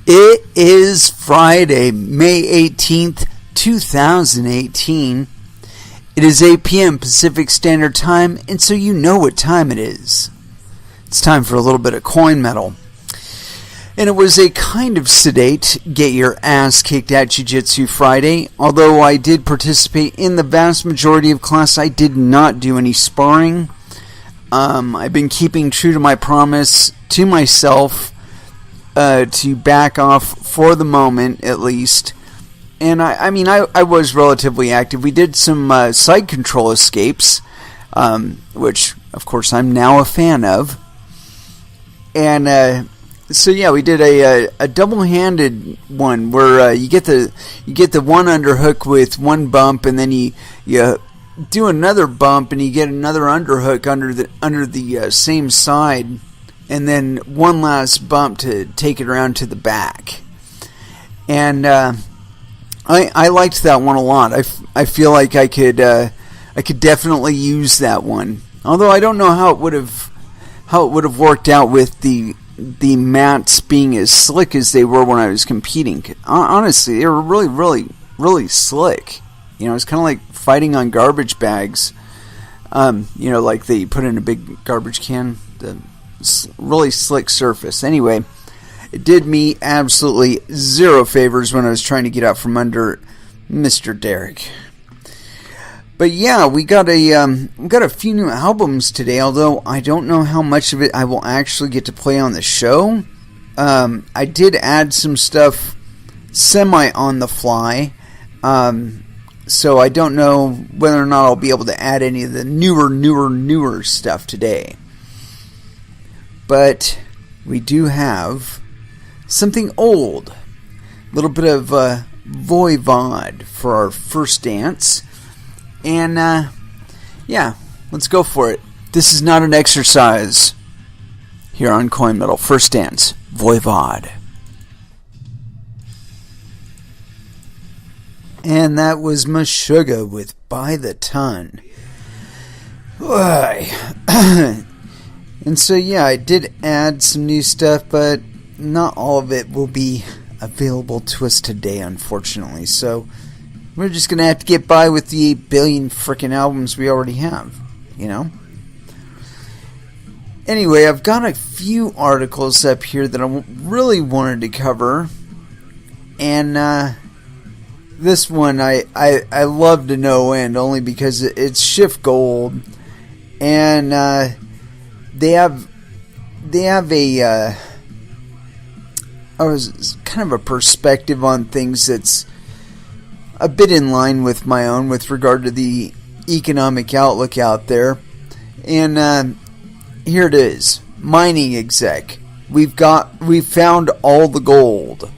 It is Friday, May 18th, 2018. It is 8 p.m. Pacific Standard Time, and so you know what time it is. It's time for a little bit of CoinMetal. And it was a kind of sedate, get your ass kicked at Jiu-Jitsu Friday. Although I did participate in the vast majority of class, I did not do any sparring. I've been keeping true to my promise to myself to back off for the moment, at least. And I was relatively active. We did some side control escapes, which, of course, I'm now a fan of. And so yeah, we did a double-handed one where you get the one underhook with one bump, and then you do another bump, and you get another underhook under the same side, and then one last bump to take it around to the back. And I liked that one a lot. I feel like I could definitely use that one. Although I don't know how it would have worked out with the mats being as slick as they were when I was competing. Honestly, they were really, really, really slick. You know, it's kind of like fighting on garbage bags. Like they put in a big garbage can. The really slick surface. Anyway, it did me absolutely zero favors when I was trying to get out from under Mr. Derek. But yeah, we got a few new albums today, although I don't know how much of it I will actually get to play on the show. I did add some stuff semi on the fly, so I don't know whether or not I'll be able to add any of the newer stuff today. But we do have something old, a little bit of Voivod for our first dance. And, yeah, let's go for it. This is not an exercise here on CoinMetal. First dance, Voivod. And that was Meshuggah with By the Ton. And so, yeah, I did add some new stuff, but not all of it will be available to us today, unfortunately. So we're just going to have to get by with the 8 billion frickin' albums we already have, you know? Anyway, I've got a few articles up here that I really wanted to cover. And this one I love to no end, only because it's Shift Gold. And they have a kind of a perspective on things that's a bit in line with my own with regard to the economic outlook out there. And here it is. Mining exec. We've found all the gold.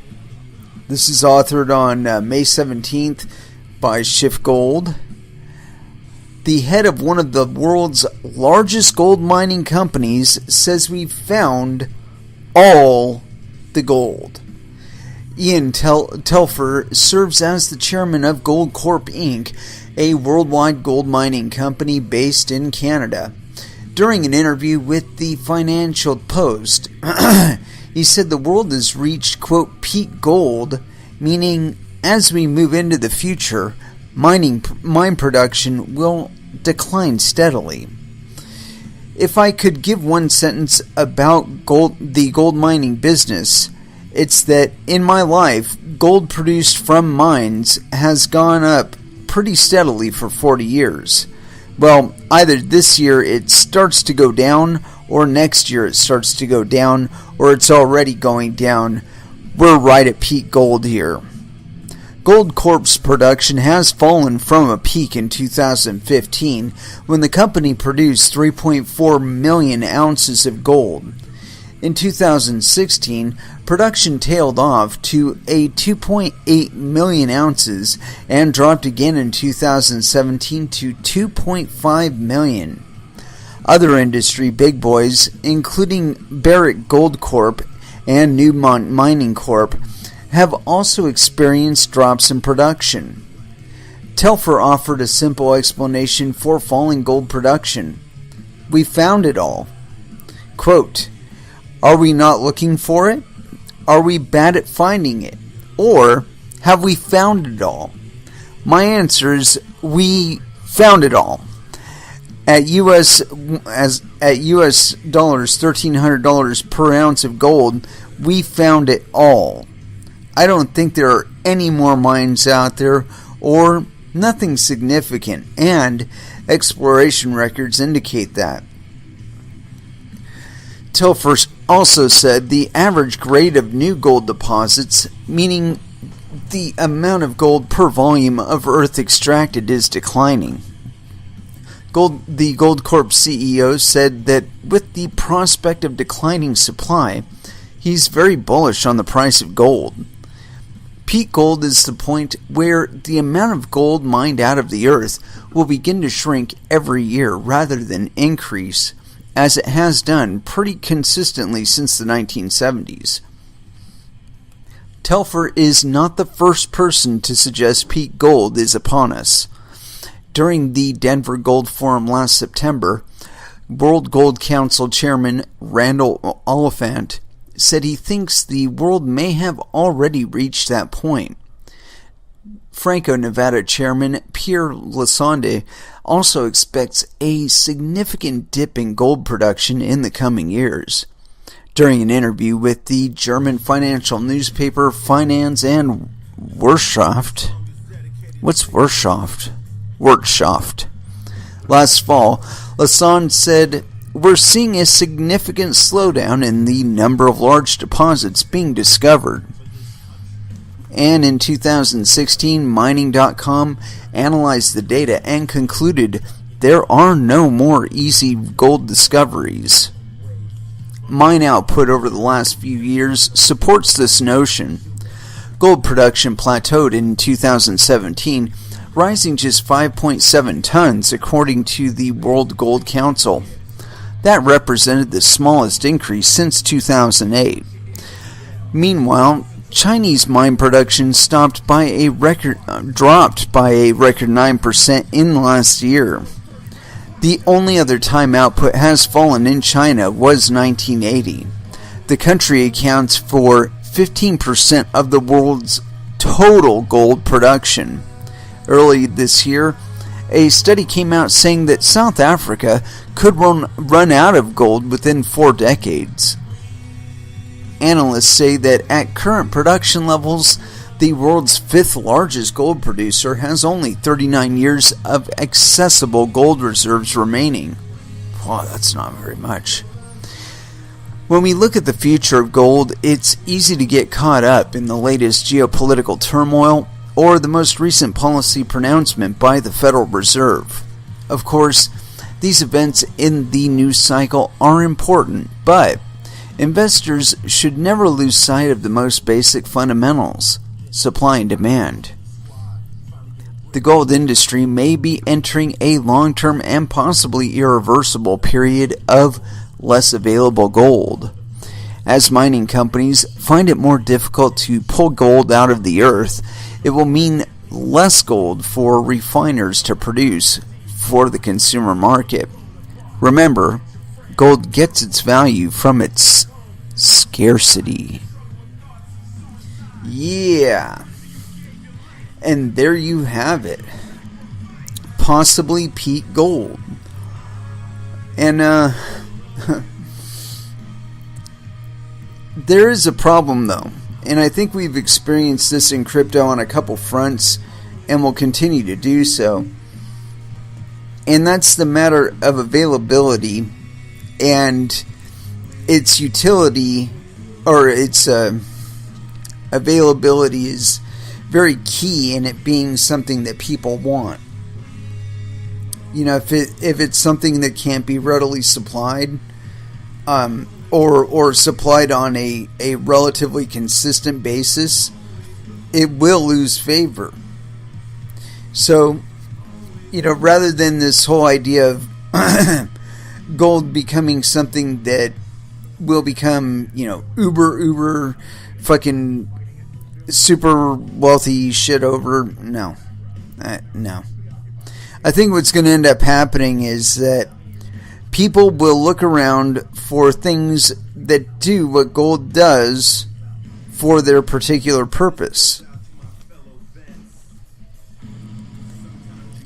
This is authored on May 17th by Shift Gold. The head of one of the world's largest gold mining companies says we've found all the gold. Ian Telfer serves as the chairman of Gold Corp Inc., a worldwide gold mining company based in Canada. During an interview with the Financial Post, he said the world has reached, quote, peak gold, meaning as we move into the future, mine production will decline steadily. If I could give one sentence about the gold mining business, it's that in my life, gold produced from mines has gone up pretty steadily for 40 years. Well, either this year it starts to go down, or next year it starts to go down, or it's already going down. We're right at peak gold here. Gold Corp's production has fallen from a peak in 2015 when the company produced 3.4 million ounces of gold. In 2016, production tailed off to a 2.8 million ounces and dropped again in 2017 to 2.5 million. Other industry big boys, including Barrick Gold Corp and Newmont Mining Corp, have also experienced drops in production. Telfer offered a simple explanation for falling gold production. We found it all. Quote, are we not looking for it? Are we bad at finding it? Or have we found it all? My answer is we found it all. At US dollars, $1,300 per ounce of gold, we found it all. I don't think there are any more mines out there, or nothing significant, and exploration records indicate that. Telfer also said the average grade of new gold deposits, meaning the amount of gold per volume of earth extracted, is declining. The Goldcorp CEO said that with the prospect of declining supply, he's very bullish on the price of gold. Peak gold is the point where the amount of gold mined out of the earth will begin to shrink every year rather than increase, as it has done pretty consistently since the 1970s. Telfer is not the first person to suggest peak gold is upon us. During the Denver Gold Forum last September, World Gold Council Chairman Randall Oliphant said he thinks the world may have already reached that point. Franco-Nevada Chairman Pierre Lassonde also expects a significant dip in gold production in the coming years. During an interview with the German financial newspaper Finance and Wirtschaft, what's Wirtschaft? Last fall, Lassonde said, "We're seeing a significant slowdown in the number of large deposits being discovered." And in 2016, Mining.com analyzed the data and concluded there are no more easy gold discoveries. Mine output over the last few years supports this notion. Gold production plateaued in 2017, rising just 5.7 tons according to the World Gold Council. That represented the smallest increase since 2008. Meanwhile, Chinese mine production dropped by a record 9% in last year. The only other time output has fallen in China was 1980. The country accounts for 15% of the world's total gold production. Early this year, a study came out saying that South Africa could run out of gold within 4 decades. Analysts say that at current production levels, the world's 5th largest gold producer has only 39 years of accessible gold reserves remaining. Wow, that's not very much. When we look at the future of gold, it's easy to get caught up in the latest geopolitical turmoil or the most recent policy pronouncement by the Federal Reserve. Of course, these events in the news cycle are important, but investors should never lose sight of the most basic fundamentals: supply and demand. The gold industry may be entering a long-term and possibly irreversible period of less available gold. As mining companies find it more difficult to pull gold out of the earth, it will mean less gold for refiners to produce for the consumer market. Remember, gold gets its value from its scarcity. Yeah. And there you have it. Possibly peak gold. And there is a problem though. And I think we've experienced this in crypto on a couple fronts and will continue to do so. And that's the matter of availability and its utility, or its availability is very key in it being something that people want. You know, if it's something that can't be readily supplied, or supplied on a relatively consistent basis, it will lose favor. So, you know, rather than this whole idea of gold becoming something that will become, you know, uber fucking super wealthy shit over, no. I think what's going to end up happening is that people will look around for things that do what gold does for their particular purpose.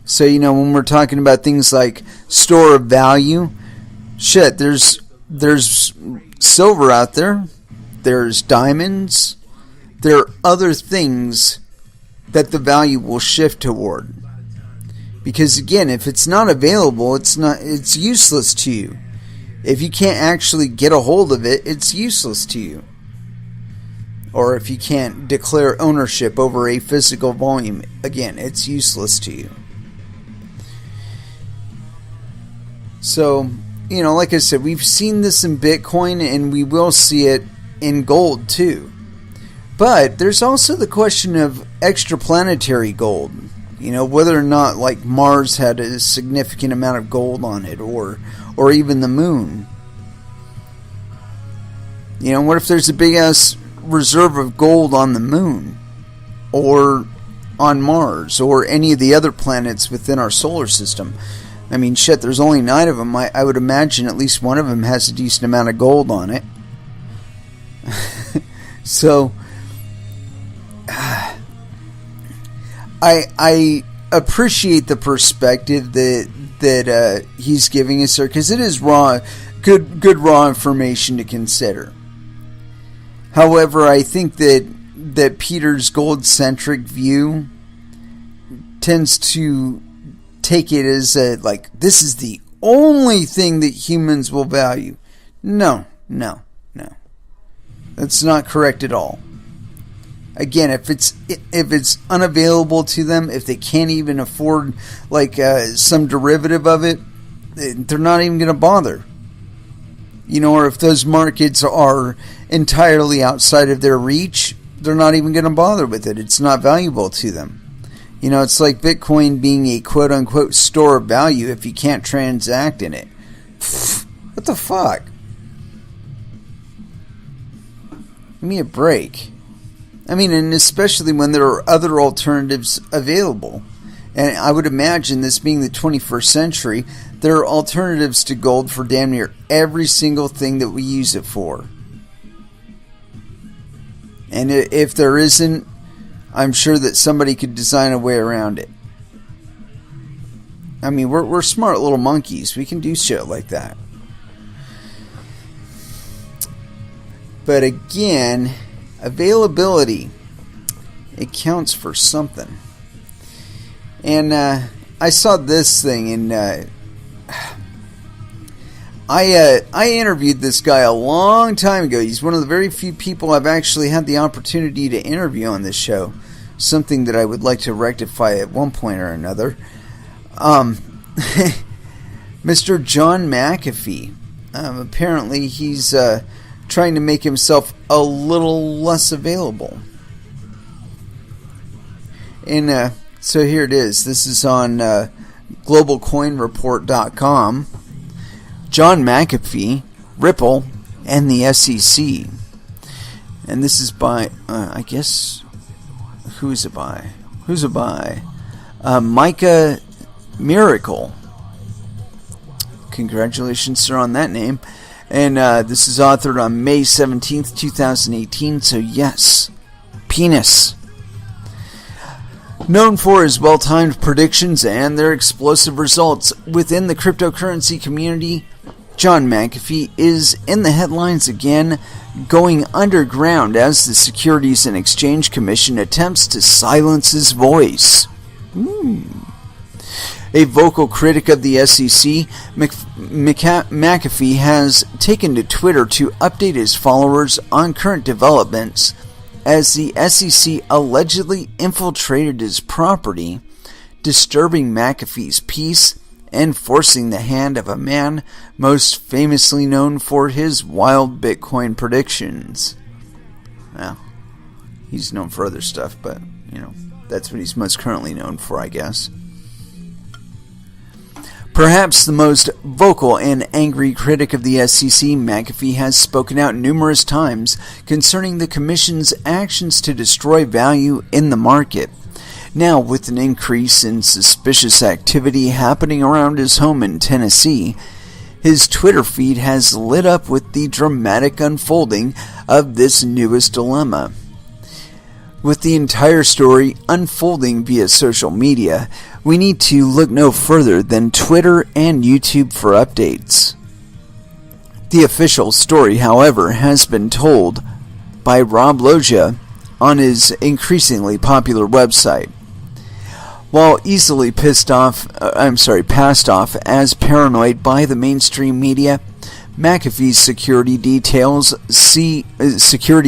So, when we're talking about things like store of value, shit, there's silver out there, there's diamonds, there are other things that the value will shift toward. Because again, if it's not available, it's useless to you. If you can't actually get a hold of it, it's useless to you. Or if you can't declare ownership over a physical volume, again, it's useless to you. So, like I said, we've seen this in Bitcoin and we will see it in gold too. But there's also the question of extraplanetary gold. Whether or not like Mars had a significant amount of gold on it, or even the moon. What if there's a big ass reserve of gold on the moon, or on Mars, or any of the other planets within our solar system? I mean, shit, there's only 9 of them. I would imagine at least one of them has a decent amount of gold on it. So, I appreciate the perspective that he's giving us there, because it is good raw information to consider. However, I think that Peter's gold-centric view tends to take it as this is the only thing that humans will value. No. That's not correct at all. Again, if it's unavailable to them, if they can't even afford some derivative of it, they're not even going to bother. Or if those markets are entirely outside of their reach, they're not even going to bother with it. It's not valuable to them. It's like Bitcoin being a quote-unquote store of value if you can't transact in it. What the fuck? Give me a break. I mean, and especially when there are other alternatives available. And I would imagine, this being the 21st century, there are alternatives to gold for damn near every single thing that we use it for. And if there isn't, I'm sure that somebody could design a way around it. I mean, we're smart little monkeys. We can do shit like that. But again, availability, it counts for something. And I saw this thing, and I interviewed this guy a long time ago. He's one of the very few people I've actually had the opportunity to interview on this show. Something that I would like to rectify at one point or another. Mr. John McAfee. Apparently he's trying to make himself a little less available. And so here it is. This is on globalcoinreport.com. John McAfee, Ripple, and the SEC. And this is by, I guess, who's it by? Micah Miracle. Congratulations, sir, on that name. And this is authored on May 17th, 2018. So yes, penis. Known for his well-timed predictions and their explosive results within the cryptocurrency community, John McAfee is in the headlines again, going underground as the Securities and Exchange Commission attempts to silence his voice. A vocal critic of the SEC, McAfee has taken to Twitter to update his followers on current developments as the SEC allegedly infiltrated his property, disturbing McAfee's peace and forcing the hand of a man most famously known for his wild Bitcoin predictions. Well, he's known for other stuff, but, that's what he's most currently known for, I guess. Perhaps the most vocal and angry critic of the SEC, McAfee has spoken out numerous times concerning the Commission's actions to destroy value in the market. Now, with an increase in suspicious activity happening around his home in Tennessee, his Twitter feed has lit up with the dramatic unfolding of this newest dilemma. With the entire story unfolding via social media, we need to look no further than Twitter and YouTube for updates. The official story, however, has been told by Rob Loggia on his increasingly popular website. While easily passed off as paranoid by the mainstream media, McAfee's security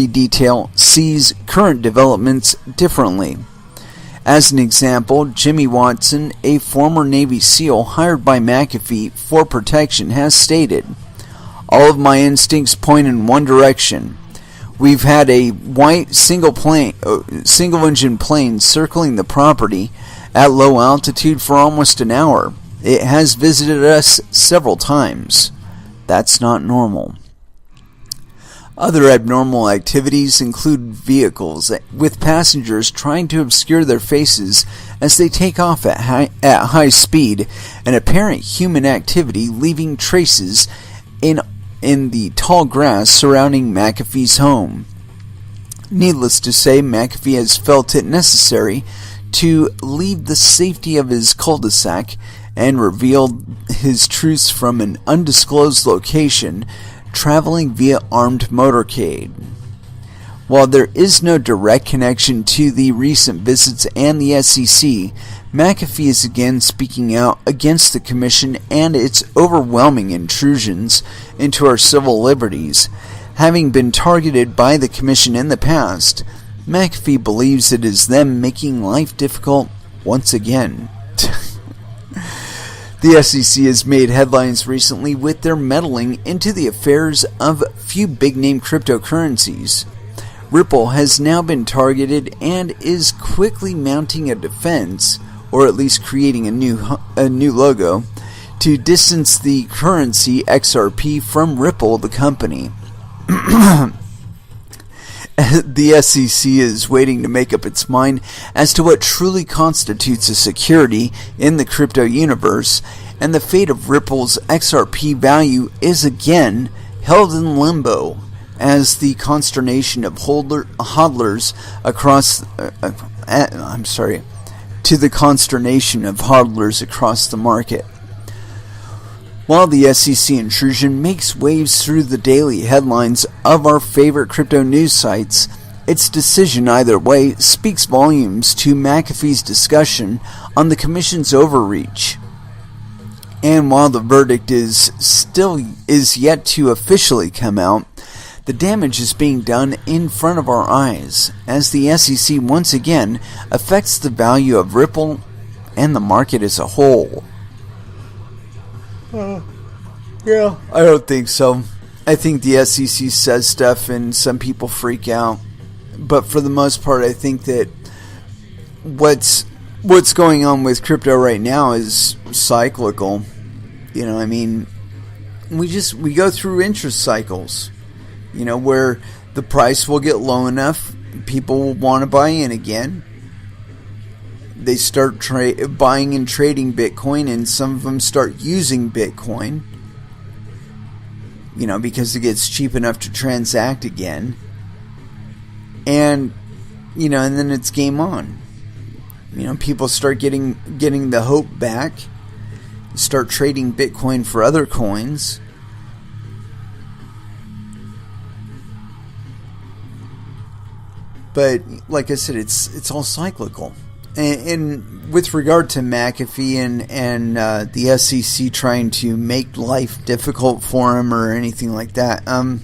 detail sees current developments differently. As an example, Jimmy Watson, a former Navy SEAL hired by McAfee for protection, has stated, "All of my instincts point in one direction. We've had a white single-engine plane circling the property at low altitude for almost an hour. It has visited us several times. That's not normal." Other abnormal activities include vehicles with passengers trying to obscure their faces as they take off at high speed, and apparent human activity leaving traces in the tall grass surrounding McAfee's home. Needless to say, McAfee has felt it necessary to leave the safety of his cul-de-sac and revealed his truths from an undisclosed location, traveling via armed motorcade. While there is no direct connection to the recent visits and the SEC, McAfee is again speaking out against the Commission and its overwhelming intrusions into our civil liberties. Having been targeted by the Commission in the past, McAfee believes it is them making life difficult once again. The SEC has made headlines recently with their meddling into the affairs of few big-name cryptocurrencies. Ripple has now been targeted and is quickly mounting a defense, or at least creating a new logo, to distance the currency XRP from Ripple, the company. The SEC is waiting to make up its mind as to what truly constitutes a security in the crypto universe, and the fate of Ripple's XRP value is again held in limbo as the consternation of hodlers across the market. While the SEC intrusion makes waves through the daily headlines of our favorite crypto news sites, its decision either way speaks volumes to McAfee's discussion on the Commission's overreach. And while the verdict is yet to officially come out, the damage is being done in front of our eyes as the SEC once again affects the value of Ripple and the market as a whole. Yeah, I don't think so. I think the SEC says stuff and some people freak out. But for the most part, I think that what's going on with crypto right now is cyclical. You know, I mean, we go through interest cycles, you know, where the price will get low enough, people will want to buy in again. They start buying and trading Bitcoin, and some of them start using Bitcoin, you know, because it gets cheap enough to transact again. And, you know, and then it's game on. You know, people start getting the hope back, start trading Bitcoin for other coins. But like I said, it's all cyclical. And with regard to McAfee and the SEC trying to make life difficult for him or anything like that, I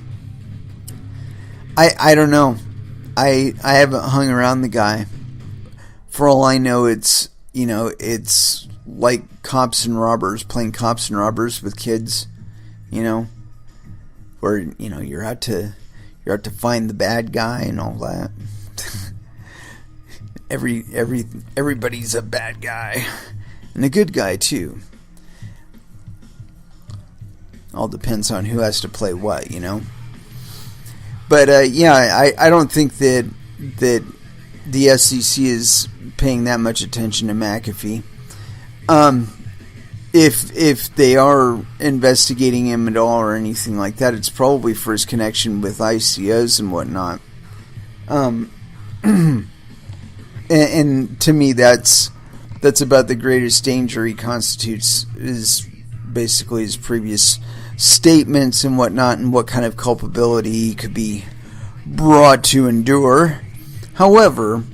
don't know. I haven't hung around the guy. For all I know, it's like cops and robbers, playing cops and robbers with kids, you know, where, you know, you're out to find the bad guy and all that. Everybody's a bad guy and a good guy too. All depends on who has to play what, you know. But I don't think that the SEC is paying that much attention to McAfee. If they are investigating him at all or anything like that, it's probably for his connection with ICOs and whatnot. and to me, that's about the greatest danger he constitutes, is basically his previous statements and whatnot, and what kind of culpability he could be brought to endure. However,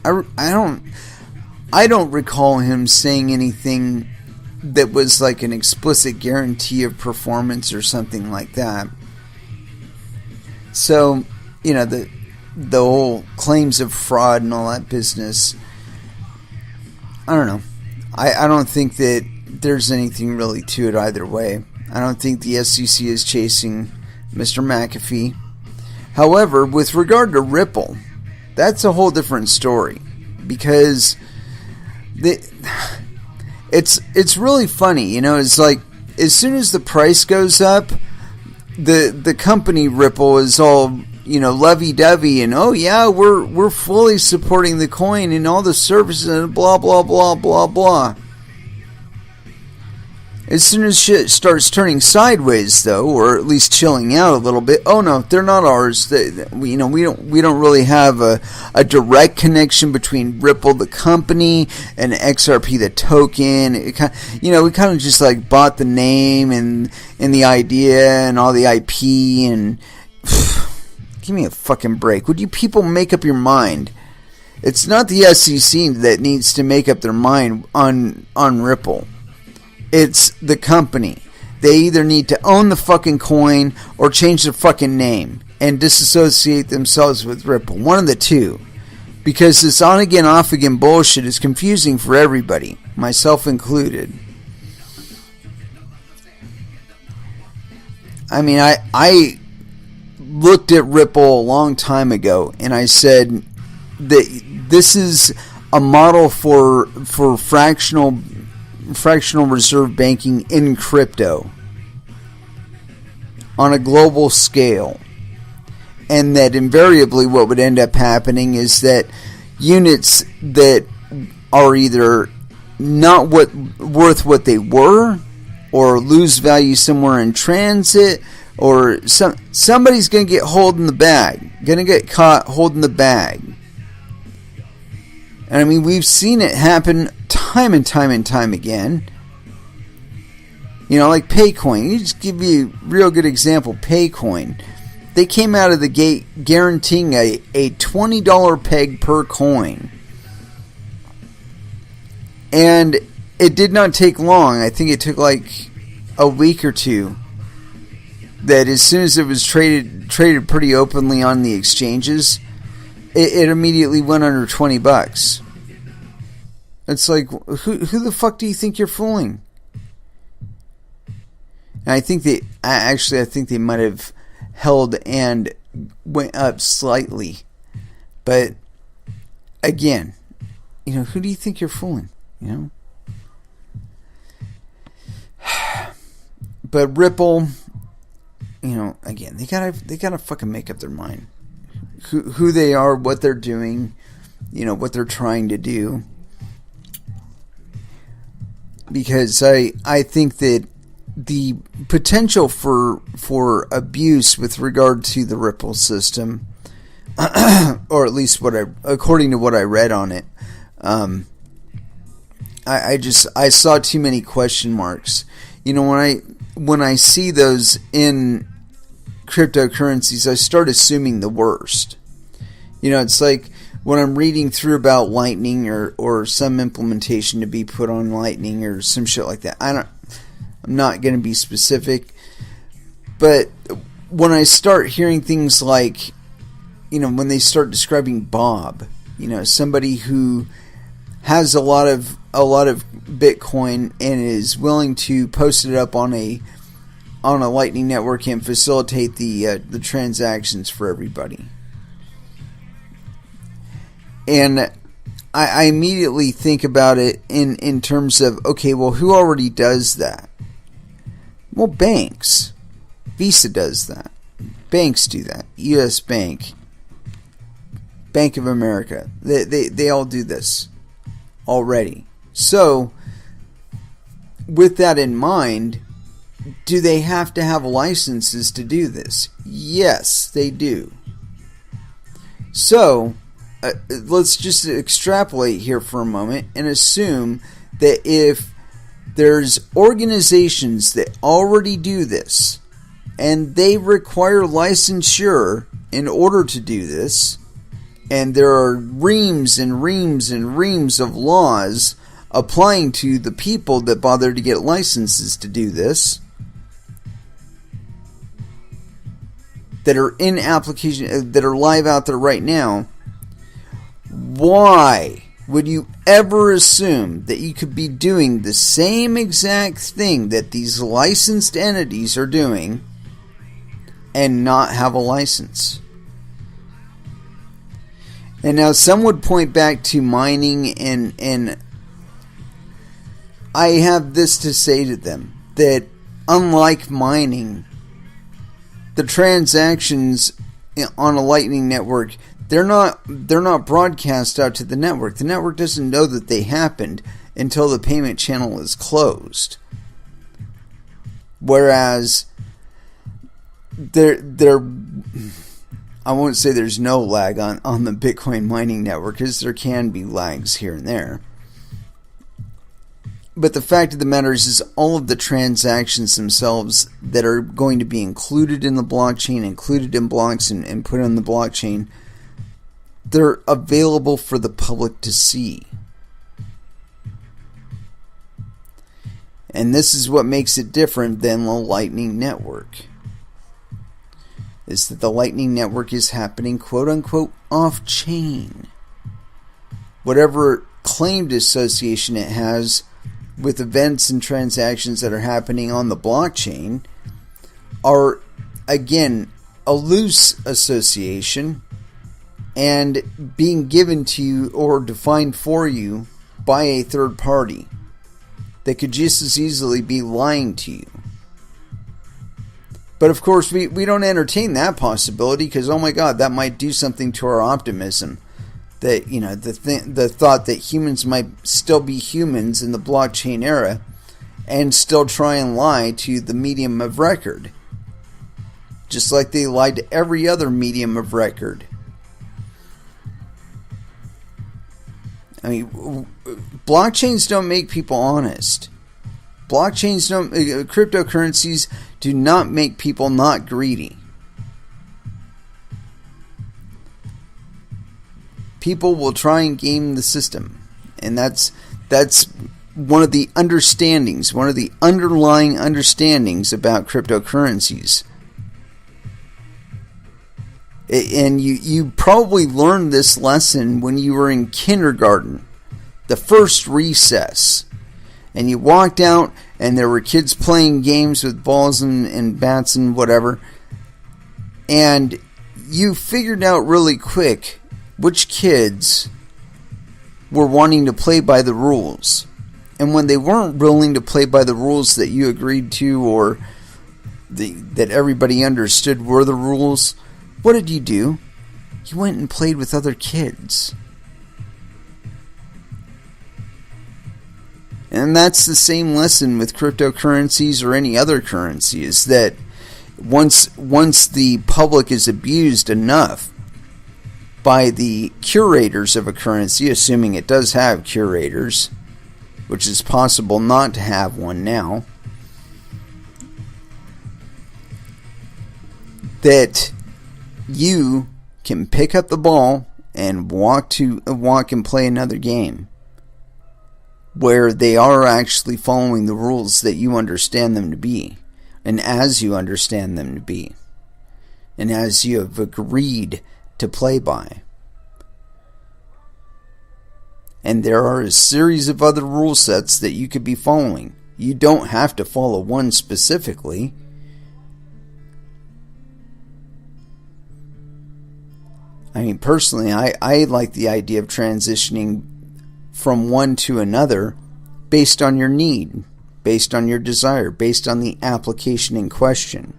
I don't recall him saying anything that was like an explicit guarantee of performance or something like that. So, you know, the whole claims of fraud and all that business, I don't know. I don't think that there's anything really to it either way. I don't think the SEC is chasing Mr. McAfee. However, with regard to Ripple, that's a whole different story, because it's really funny, you know. It's like, as soon as the price goes up, the company Ripple is all, you know, lovey-dovey, and oh yeah, we're fully supporting the coin and all the services and blah blah blah blah blah. As soon as shit starts turning sideways, though, or at least chilling out a little bit, oh no, they're not ours. We don't really have a direct connection between Ripple, the company, and XRP, the token. We kind of just like bought the name and the idea and all the IP, and give me a fucking break. Would you people make up your mind? It's not the SEC that needs to make up their mind on Ripple. It's the company. They either need to own the fucking coin or change their fucking name and disassociate themselves with Ripple. One of the two. Because this on again, off again bullshit is confusing for everybody, myself included. I mean, I looked at Ripple a long time ago and I said that this is a model for fractional reserve banking in crypto on a global scale, and that invariably what would end up happening is that units that are either not worth what they were, or lose value somewhere in transit, or somebody's going to get holding the bag, going to get caught holding the bag. And I mean, we've seen it happen time and time and time again. You know, like Paycoin. You just give you a real good example. Paycoin. They came out of the gate guaranteeing a $20 peg per coin. And it did not take long. I think it took like a week or two. That as soon as it was traded pretty openly on the exchanges, it immediately went under $20. It's like, who the fuck do you think you're fooling? And I think they might have held and went up slightly. But again, you know, who do you think you're fooling? You know? But Ripple, you know, again, they gotta fucking make up their mind. Who they are, what they're doing, you know, what they're trying to do. Because I think that the potential for abuse with regard to the Ripple system, or at least according to what I read on it, I saw too many question marks. You know, when I see those in cryptocurrencies, I start assuming the worst. You know, it's like when I'm reading through about Lightning or some implementation to be put on Lightning or some shit like that. I'm not going to be specific, but when I start hearing things like, you know, when they start describing Bob, you know, somebody who has a lot of Bitcoin and is willing to post it up on a Lightning network and facilitate the transactions for everybody. And I immediately think about it in terms of, okay, well, who already does that? Well, banks. Visa does that. Banks do that. U.S. Bank. Bank of America. They all do this already. So, with that in mind, do they have to have licenses to do this? Yes, they do. So, let's just extrapolate here for a moment and assume that if there's organizations that already do this and they require licensure in order to do this, and there are reams and reams and reams of laws applying to the people that bother to get licenses to do this, that are in application, that are live out there right now, why would you ever assume that you could be doing the same exact thing that these licensed entities are doing and not have a license? And now some would point back to mining, and I have this to say to them, that unlike mining, the transactions on a Lightning network, they're not broadcast out to the network. The network doesn't know that they happened until the payment channel is closed. Whereas I won't say there's no lag on the Bitcoin mining network, because there can be lags here and there. But the fact of the matter is all of the transactions themselves that are going to be included in the blockchain, included in blocks and put on the blockchain, they're available for the public to see. And this is what makes it different than the Lightning Network. Is that the Lightning Network is happening quote-unquote off-chain. Whatever claimed association it has with events and transactions that are happening on the blockchain are, again, a loose association and being given to you or defined for you by a third party that could just as easily be lying to you. But of course, we don't entertain that possibility, because, oh my God, that might do something to our optimism. That, you know, the thought that humans might still be humans in the blockchain era and still try and lie to the medium of record, just like they lied to every other medium of record. I mean, blockchains don't make people honest. Cryptocurrencies do not make people not greedy. People will try and game the system, and that's one of the understandings, one of the underlying understandings about cryptocurrencies. And you probably learned this lesson when you were in kindergarten, the first recess, and you walked out and there were kids playing games with balls and bats and whatever, and you figured out really quick which kids were wanting to play by the rules. And when they weren't willing to play by the rules that you agreed to, or that everybody understood were the rules, what did you do? You went and played with other kids. And that's the same lesson with cryptocurrencies or any other currency, is that once the public is abused enough by the curators of a currency, assuming it does have curators, which is possible not to have one now, that you can pick up the ball and walk and play another game where they are actually following the rules that you understand them to be, and as you understand them to be, and as you have agreed to play by. And there are a series of other rule sets that you could be following. You don't have to follow one specifically. I mean, personally, I like the idea of transitioning from one to another based on your need, based on your desire, based on the application in question.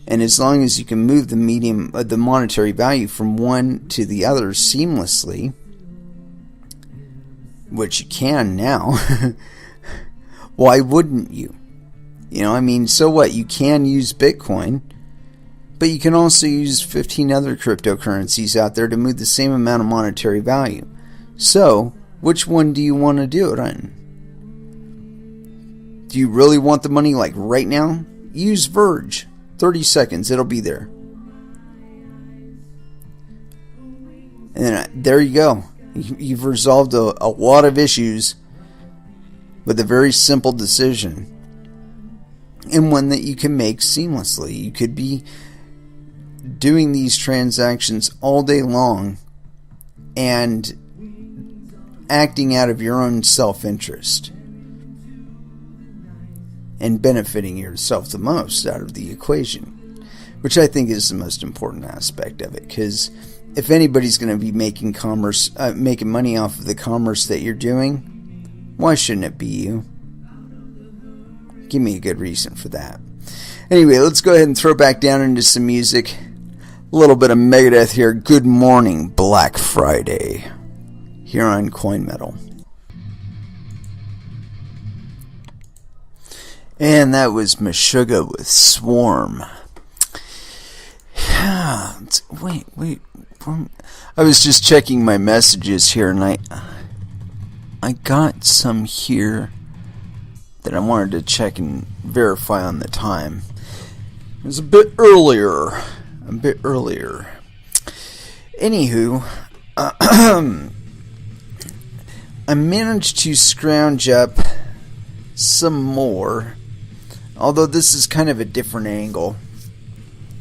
And as long as you can move the monetary value from one to the other seamlessly, which you can now, why wouldn't you? You know, I mean, so what? You can use Bitcoin But you can also use 15 other cryptocurrencies out there to move the same amount of monetary value. So, which one do you want to do it on? Do you really want the money like right now? Use Verge. 30 seconds, it'll be there. And there you go. You've resolved a lot of issues with a very simple decision. And one that you can make seamlessly. You could be doing these transactions all day long and acting out of your own self-interest and benefiting yourself the most out of the equation, which I think is the most important aspect of it, because if anybody's going to be making money off of the commerce that you're doing, why shouldn't it be you? Give me a good reason for that. Anyway, let's go ahead and throw back down into some music. A little bit of Megadeth here. Good morning, Black Friday, here on CoinMetal. And that was Meshuggah with Swarm. Wait. I was just checking my messages here, and I got some here that I wanted to check and verify on the time. It was a bit earlier. Anywho, I managed to scrounge up some more, although this is kind of a different angle.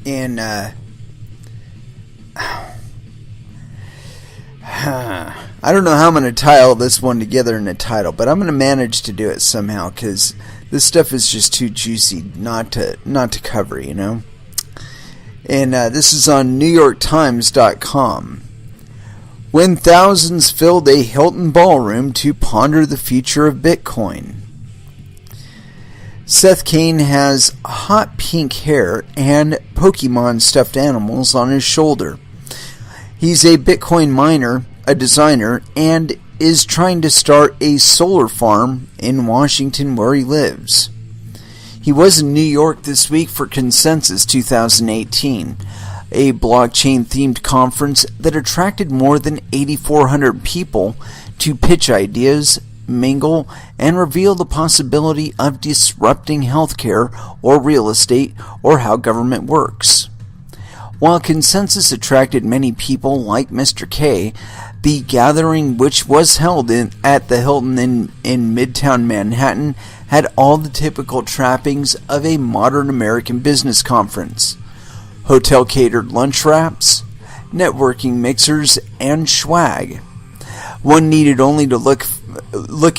And I don't know how I'm going to tie this one together in a title, but I'm going to manage to do it somehow, because this stuff is just too juicy not to cover, you know. And this is on NewYorkTimes.com. When thousands filled a Hilton ballroom to ponder the future of Bitcoin. Seth Kane has hot pink hair and Pokemon stuffed animals on his shoulder. He's a Bitcoin miner, a designer, and is trying to start a solar farm in Washington where he lives. He was in New York this week for Consensus2018, a blockchain-themed conference that attracted more than 8,400 people to pitch ideas, mingle, and reveal the possibility of disrupting healthcare or real estate or how government works. While Consensus attracted many people like Mr. K, the gathering, which was held at the Hilton in Midtown Manhattan, had all the typical trappings of a modern American business conference. Hotel-catered lunch wraps, networking mixers, and swag. One needed only to look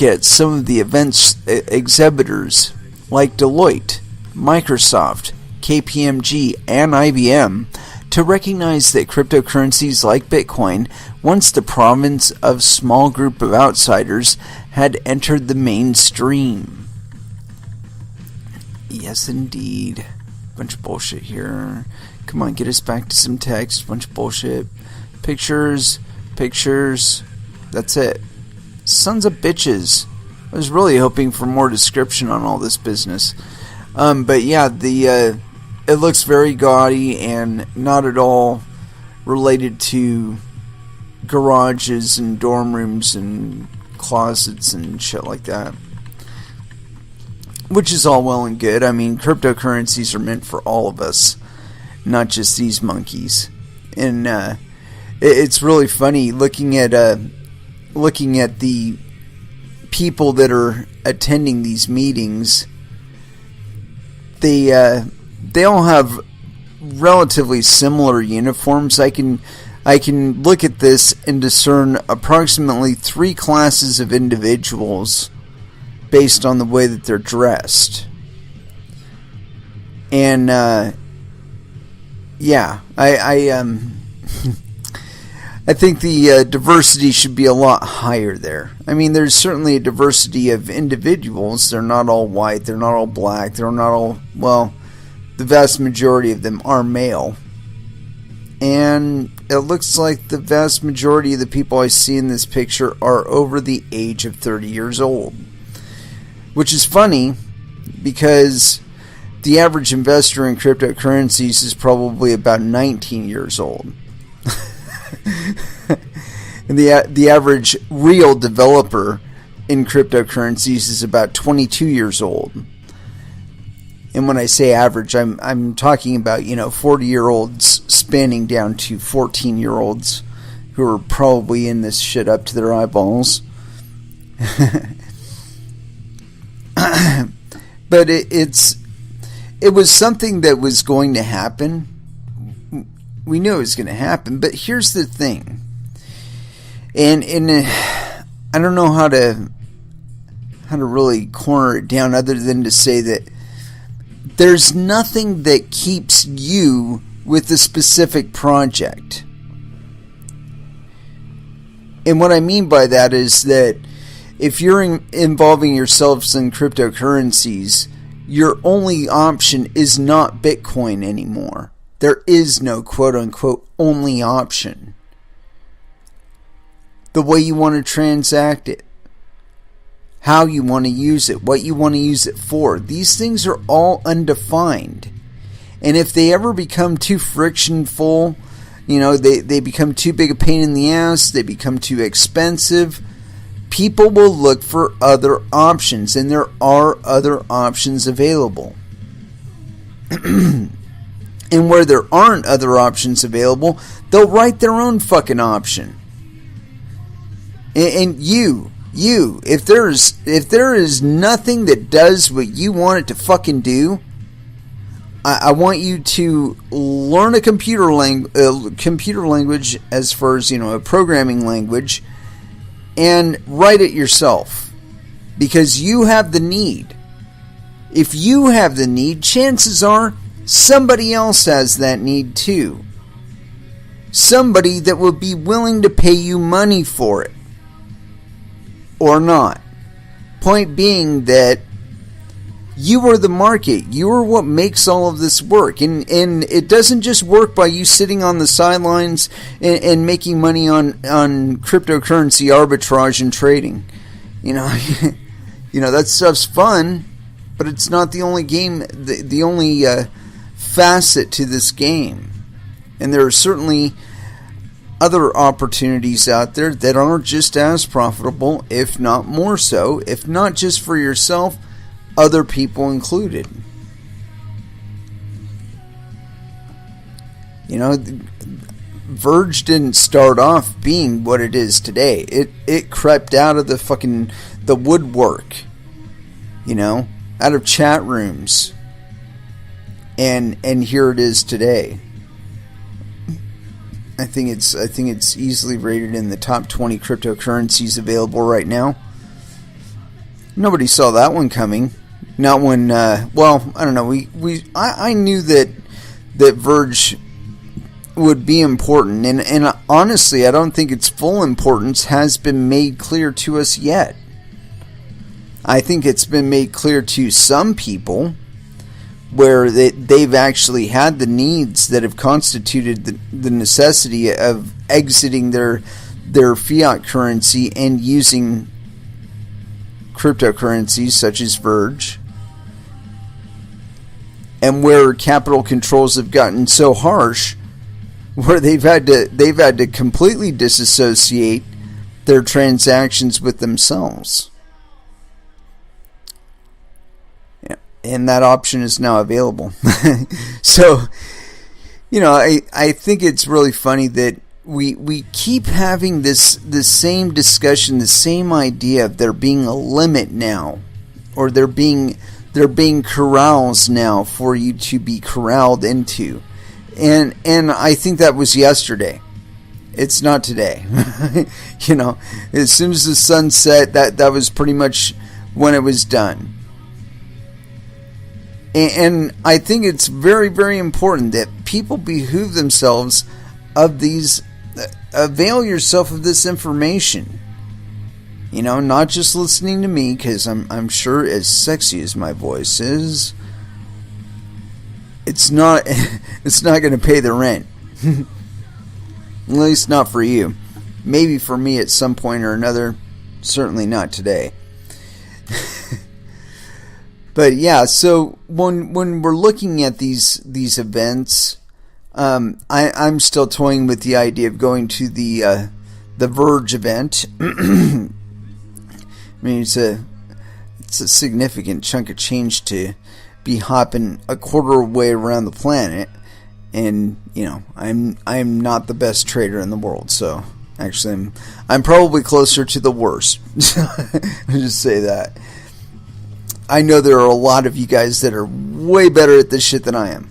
at some of the event's exhibitors, like Deloitte, Microsoft, KPMG, and IBM, to recognize that cryptocurrencies like Bitcoin, once the province of a small group of outsiders, had entered the mainstream. Yes, indeed. Bunch of bullshit here. Come on, get us back to some text. Bunch of bullshit. Pictures. That's it. Sons of bitches. I was really hoping for more description on all this business. But yeah, it looks very gaudy and not at all related to garages and dorm rooms and closets and shit like that. Which is all well and good. I mean, cryptocurrencies are meant for all of us, not just these monkeys. And it's really funny looking at the people that are attending these meetings. They all have relatively similar uniforms. I can look at this and discern approximately 3 classes of individuals based on the way that they're dressed. And yeah, I think the diversity should be a lot higher there. I mean, there's certainly a diversity of individuals. They're not all white, they're not all black, they're not all, well, the vast majority of them are male. And it looks like the vast majority of the people I see in this picture are over the age of 30 years old. Which is funny, because the average investor in cryptocurrencies is probably about 19 years old. And the average real developer in cryptocurrencies is about 22 years old. And when I say average, I'm talking about, 40-year-olds spanning down to 14-year-olds who are probably in this shit up to their eyeballs. But it was something that was going to happen. We knew it was going to happen, but here's the thing. And I don't know how to really corner it down other than to say that there's nothing that keeps you with a specific project. And what I mean by that is that if you're involving yourselves in cryptocurrencies, your only option is not Bitcoin anymore. There is no quote-unquote only option. The way you want to transact it, how you want to use it, what you want to use it for, these things are all undefined. And if they ever become too frictionful, they become too big a pain in the ass, they become too expensive, people will look for other options, and there are other options available. And where there aren't other options available, they'll write their own fucking option. And if there is nothing that does what you want it to fucking do, I want you to learn a computer language as far as, a programming language, and write it yourself, because you have the need. If you have the need, chances are somebody else has that need too. Somebody that will be willing to pay you money for it. Or not. Point being that you are the market. You are what makes all of this work. And it doesn't just work by you sitting on the sidelines and making money on cryptocurrency arbitrage and trading. That stuff's fun, but it's not the only game, the only facet to this game. And there are certainly other opportunities out there that are just as profitable, if not more so, if not just for yourself, other people included. Verge didn't start off being what it is today. It crept out of the woodwork, out of chat rooms, and here it is today. I think it's easily rated in the top 20 cryptocurrencies available right now. Nobody saw that one coming. Not when, I don't know. I knew that Verge would be important, and honestly, I don't think its full importance has been made clear to us yet. I think it's been made clear to some people, where they've actually had the needs that have constituted the necessity of exiting their fiat currency and using cryptocurrencies such as Verge, and where capital controls have gotten so harsh where they've had to completely disassociate their transactions with themselves. And that option is now available. So, I think it's really funny that we keep having this same discussion, the same idea of there being a limit now, or there being corrals now for you to be corralled into. And I think that was yesterday. It's not today. As soon as the sun set, that was pretty much when it was done. And I think it's very, very important that people behoove themselves of these, avail yourself of this information. Not just listening to me, because I'm sure as sexy as my voice is, it's not going to pay the rent. At least not for you. Maybe for me at some point or another. Certainly not today. But yeah, so when we're looking at these events, I'm still toying with the idea of going to the Verge event. I mean, it's a significant chunk of change to be hopping a quarter way around the planet, and I'm not the best trader in the world, so actually I'm probably closer to the worst. I'll just say that. I know there are a lot of you guys that are way better at this shit than I am.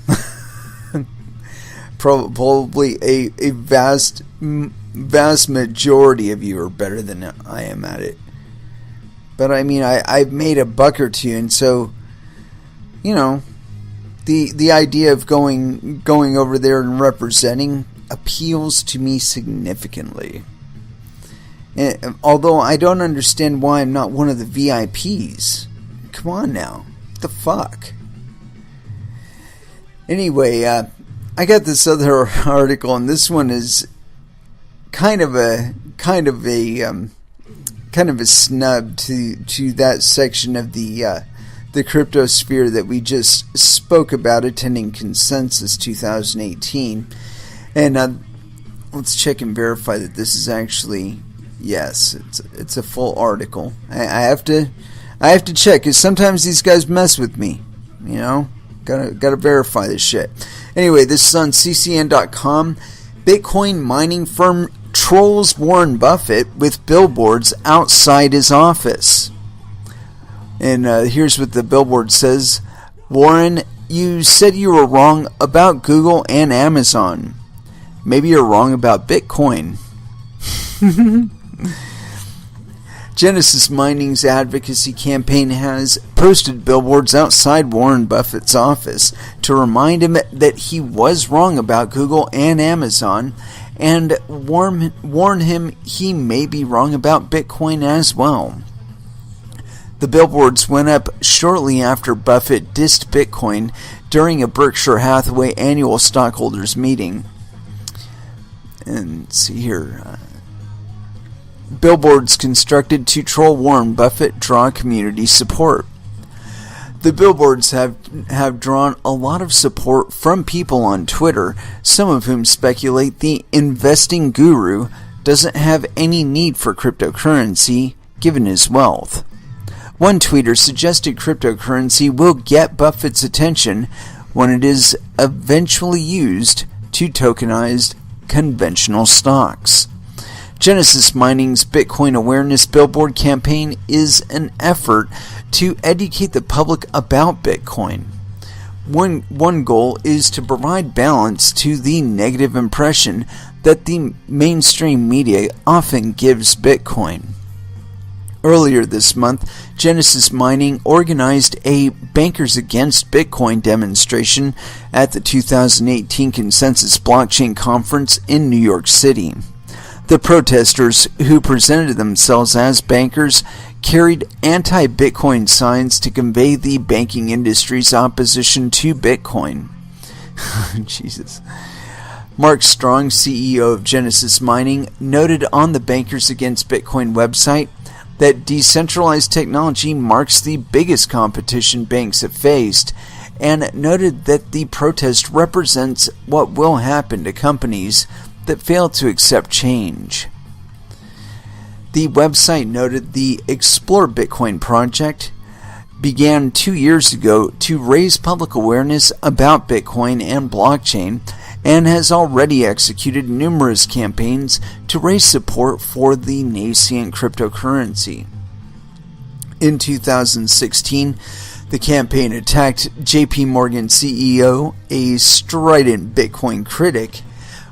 Probably a vast majority of you are better than I am at it. But I mean, I've made a buck or two, and so, the idea of going over there and representing appeals to me significantly. And, although I don't understand why I'm not one of the VIPs. Come on now. What the fuck? Anyway, I got this other article, and this one is kind of a snub to that section of the crypto sphere that we just spoke about attending Consensus 2018. And let's check and verify that this is actually, yes, it's a full article. I have to check, because sometimes these guys mess with me, gotta verify this shit. Anyway, this is on ccn.com. Bitcoin mining firm trolls Warren Buffett with billboards outside his office. And here's what the billboard says. Warren, you said you were wrong about Google and Amazon. Maybe you're wrong about Bitcoin. Genesis Mining's advocacy campaign has posted billboards outside Warren Buffett's office to remind him that he was wrong about Google and Amazon, and warn him he may be wrong about Bitcoin as well. The billboards went up shortly after Buffett dissed Bitcoin during a Berkshire Hathaway annual stockholders meeting. And let's see here. Billboards constructed to troll Warren Buffett draw community support. The billboards have drawn a lot of support from people on Twitter, some of whom speculate the investing guru doesn't have any need for cryptocurrency given his wealth. One tweeter suggested cryptocurrency will get Buffett's attention when it is eventually used to tokenize conventional stocks. Genesis Mining's Bitcoin Awareness Billboard campaign is an effort to educate the public about Bitcoin. One goal is to provide balance to the negative impression that the mainstream media often gives Bitcoin. Earlier this month, Genesis Mining organized a Bankers Against Bitcoin demonstration at the 2018 Consensus Blockchain Conference in New York City. The protesters, who presented themselves as bankers, carried anti-Bitcoin signs to convey the banking industry's opposition to Bitcoin. Jesus. Mark Strong, CEO of Genesis Mining, noted on the Bankers Against Bitcoin website that decentralized technology marks the biggest competition banks have faced, and noted that the protest represents what will happen to companies that fail to accept change. The website noted the Explore Bitcoin project began 2 years ago to raise public awareness about Bitcoin and blockchain, and has already executed numerous campaigns to raise support for the nascent cryptocurrency. In 2016, the campaign attacked JP Morgan CEO, a strident Bitcoin critic,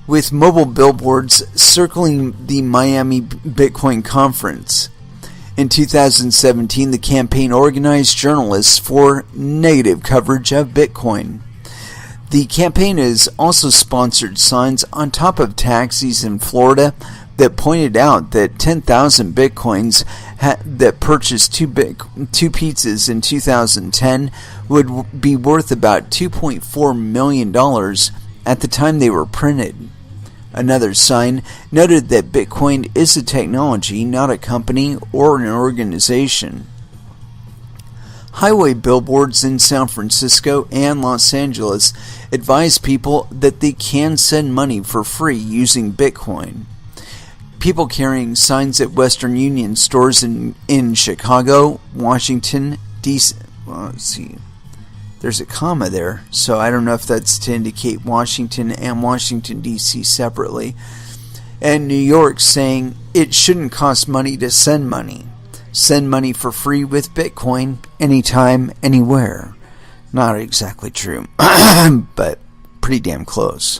with mobile billboards circling the Miami Bitcoin conference. In 2017, the campaign organized journalists for negative coverage of Bitcoin. The campaign has also sponsored signs on top of taxis in Florida that pointed out that 10,000 Bitcoins that purchased two pizzas in 2010 would be worth about $2.4 million at the time they were printed. Another sign noted that Bitcoin is a technology, not a company or an organization. Highway billboards in San Francisco and Los Angeles advise people that they can send money for free using Bitcoin. People carrying signs at Western Union stores in Chicago, Washington, D.C. Well, let's see. There's a comma there, so I don't know if that's to indicate Washington and Washington, D.C. separately. And New York saying it shouldn't cost money to send money. Send money for free with Bitcoin anytime, anywhere. Not exactly true, but pretty damn close.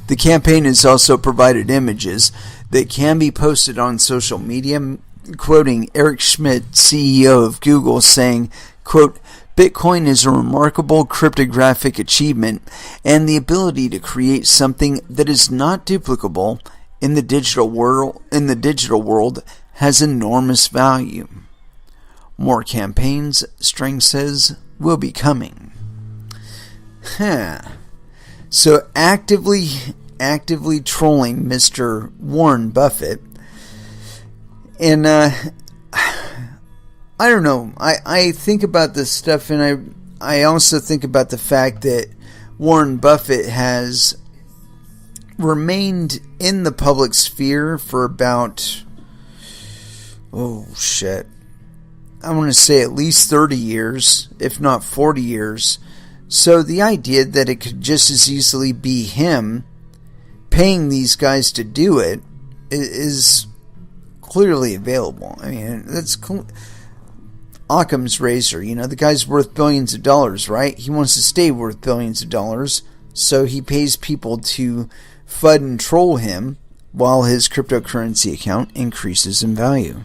The campaign has also provided images that can be posted on social media, quoting Eric Schmidt, CEO of Google, saying, quote, Bitcoin is a remarkable cryptographic achievement and the ability to create something that is not duplicable in the digital world has enormous value. More campaigns, String says, will be coming. So actively trolling Mr. Warren Buffett. And I don't know. I think about this stuff, and I also think about the fact that Warren Buffett has remained in the public sphere for about, I want to say at least 30 years, if not 40 years. So the idea that it could just as easily be him paying these guys to do it is clearly available. I mean, that's Occam's razor. The guy's worth billions of dollars, right? He wants to stay worth billions of dollars, so he pays people to FUD and troll him while his cryptocurrency account increases in value.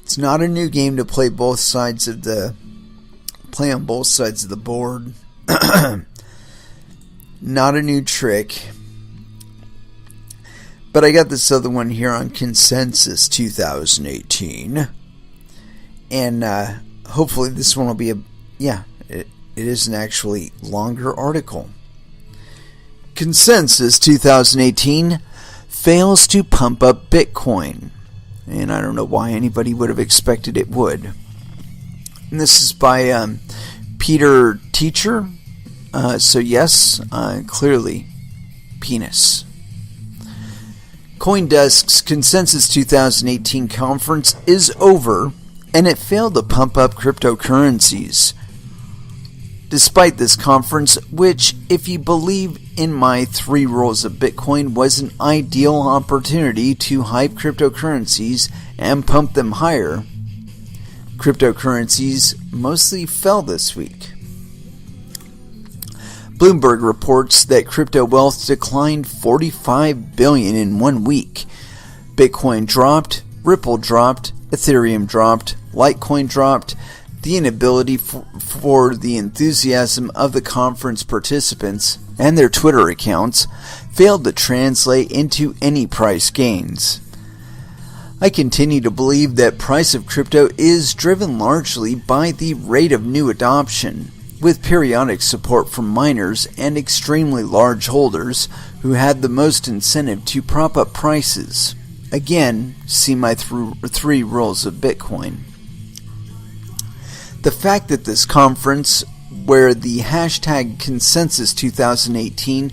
It's not a new game to play on both sides of the board. Not a new trick. But I got this other one here on Consensus2018. And hopefully this one will be it is an actually longer article. Consensus2018 fails to pump up Bitcoin. And I don't know why anybody would have expected it would. And this is by Peter Teacher. So yes, clearly, penis. CoinDesk's Consensus 2018 conference is over, and it failed to pump up cryptocurrencies. Despite this conference, which, if you believe in my 3 rules of Bitcoin, was an ideal opportunity to hype cryptocurrencies and pump them higher, cryptocurrencies mostly fell this week. Bloomberg reports that crypto wealth declined $45 billion in 1 week. Bitcoin dropped, Ripple dropped, Ethereum dropped, Litecoin dropped. The inability for the enthusiasm of the conference participants and their Twitter accounts failed to translate into any price gains. I continue to believe that price of crypto is driven largely by the rate of new adoption, with periodic support from miners and extremely large holders who had the most incentive to prop up prices. Again, see my 3 rules of Bitcoin. The fact that this conference, where the hashtag Consensus2018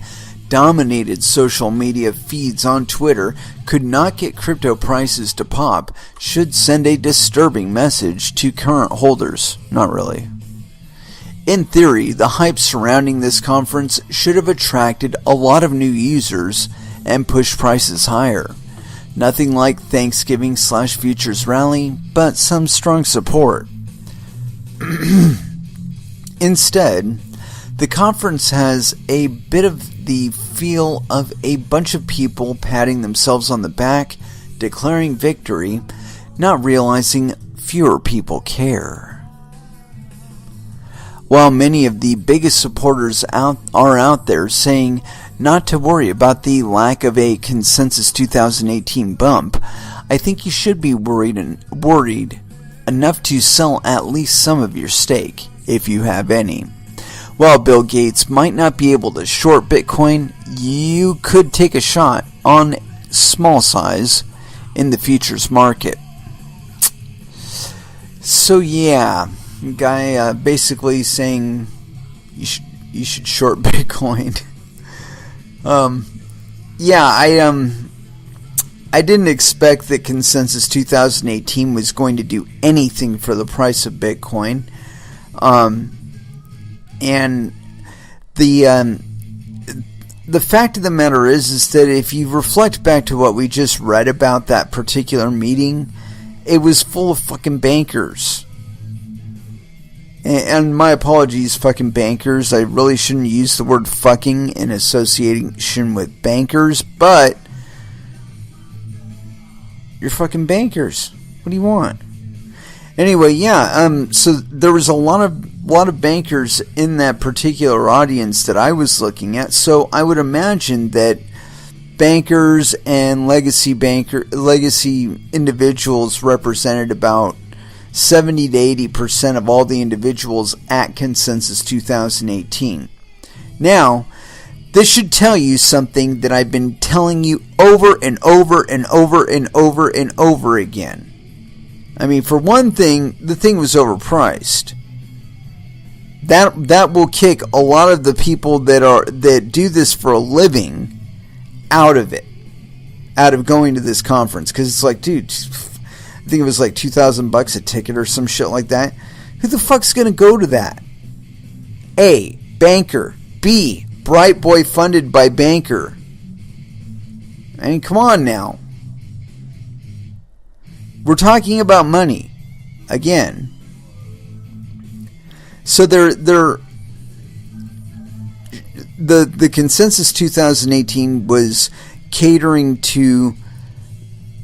dominated social media feeds on Twitter, could not get crypto prices to pop, should send a disturbing message to current holders. Not really. In theory, the hype surrounding this conference should have attracted a lot of new users and pushed prices higher. Nothing like Thanksgiving/futures rally, but some strong support. Instead, the conference has a bit of the feel of a bunch of people patting themselves on the back, declaring victory, not realizing fewer people care. While many of the biggest supporters are out there saying not to worry about the lack of a Consensus 2018 bump, I think you should be worried enough to sell at least some of your stake, if you have any. While Bill Gates might not be able to short Bitcoin, you could take a shot on small size in the futures market. So yeah, guy basically saying you should short Bitcoin. I didn't expect that Consensus 2018 was going to do anything for the price of Bitcoin. And the fact of the matter is that if you reflect back to what we just read about that particular meeting, it was full of fucking bankers. And my apologies, fucking bankers. I really shouldn't use the word fucking in association with bankers, but you're fucking bankers. What do you want? Anyway, yeah, so there was a lot of bankers in that particular audience that I was looking at. So I would imagine that bankers and legacy individuals represented about 70 to 80% of all the individuals at Consensus 2018. Now, this should tell you something that I've been telling you over and over and over and over and over again. I mean, for one thing, the thing was overpriced. That will kick a lot of the people that do this for a living out of it, out of going to this conference, because it's like, dude, I think it was like $2,000 a ticket or some shit like that. Who the fuck's gonna go to that? A, banker. B, bright boy funded by banker. I mean, come on now. We're talking about money again. So the Consensus 2018 was catering to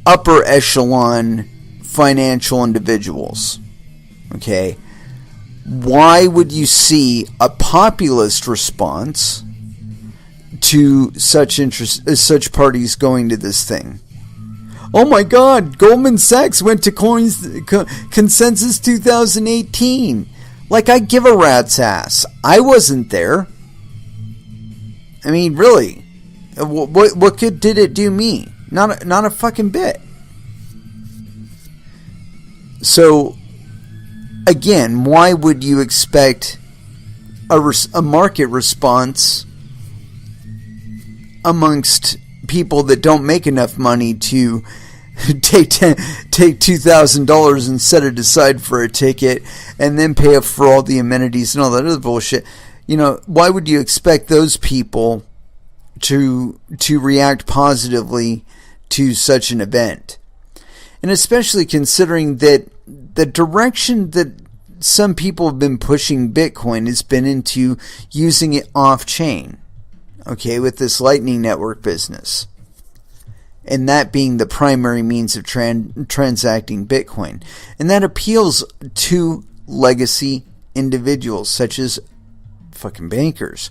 upper echelon financial individuals. Okay, why would you see a populist response to such parties going to this thing? Oh my God, Goldman Sachs went to Consensus 2018. Like, I give a rat's ass. I wasn't there. I mean, really, what good did it do me? Not a fucking bit. So, again, why would you expect a market response amongst people that don't make enough money to take $2,000 and set it aside for a ticket and then pay for all the amenities and all that other bullshit? You know, why would you expect those people to react positively to such an event? And especially considering that the direction that some people have been pushing Bitcoin has been into using it off-chain, okay, with this Lightning Network business. And that being the primary means of transacting Bitcoin. And that appeals to legacy individuals such as fucking bankers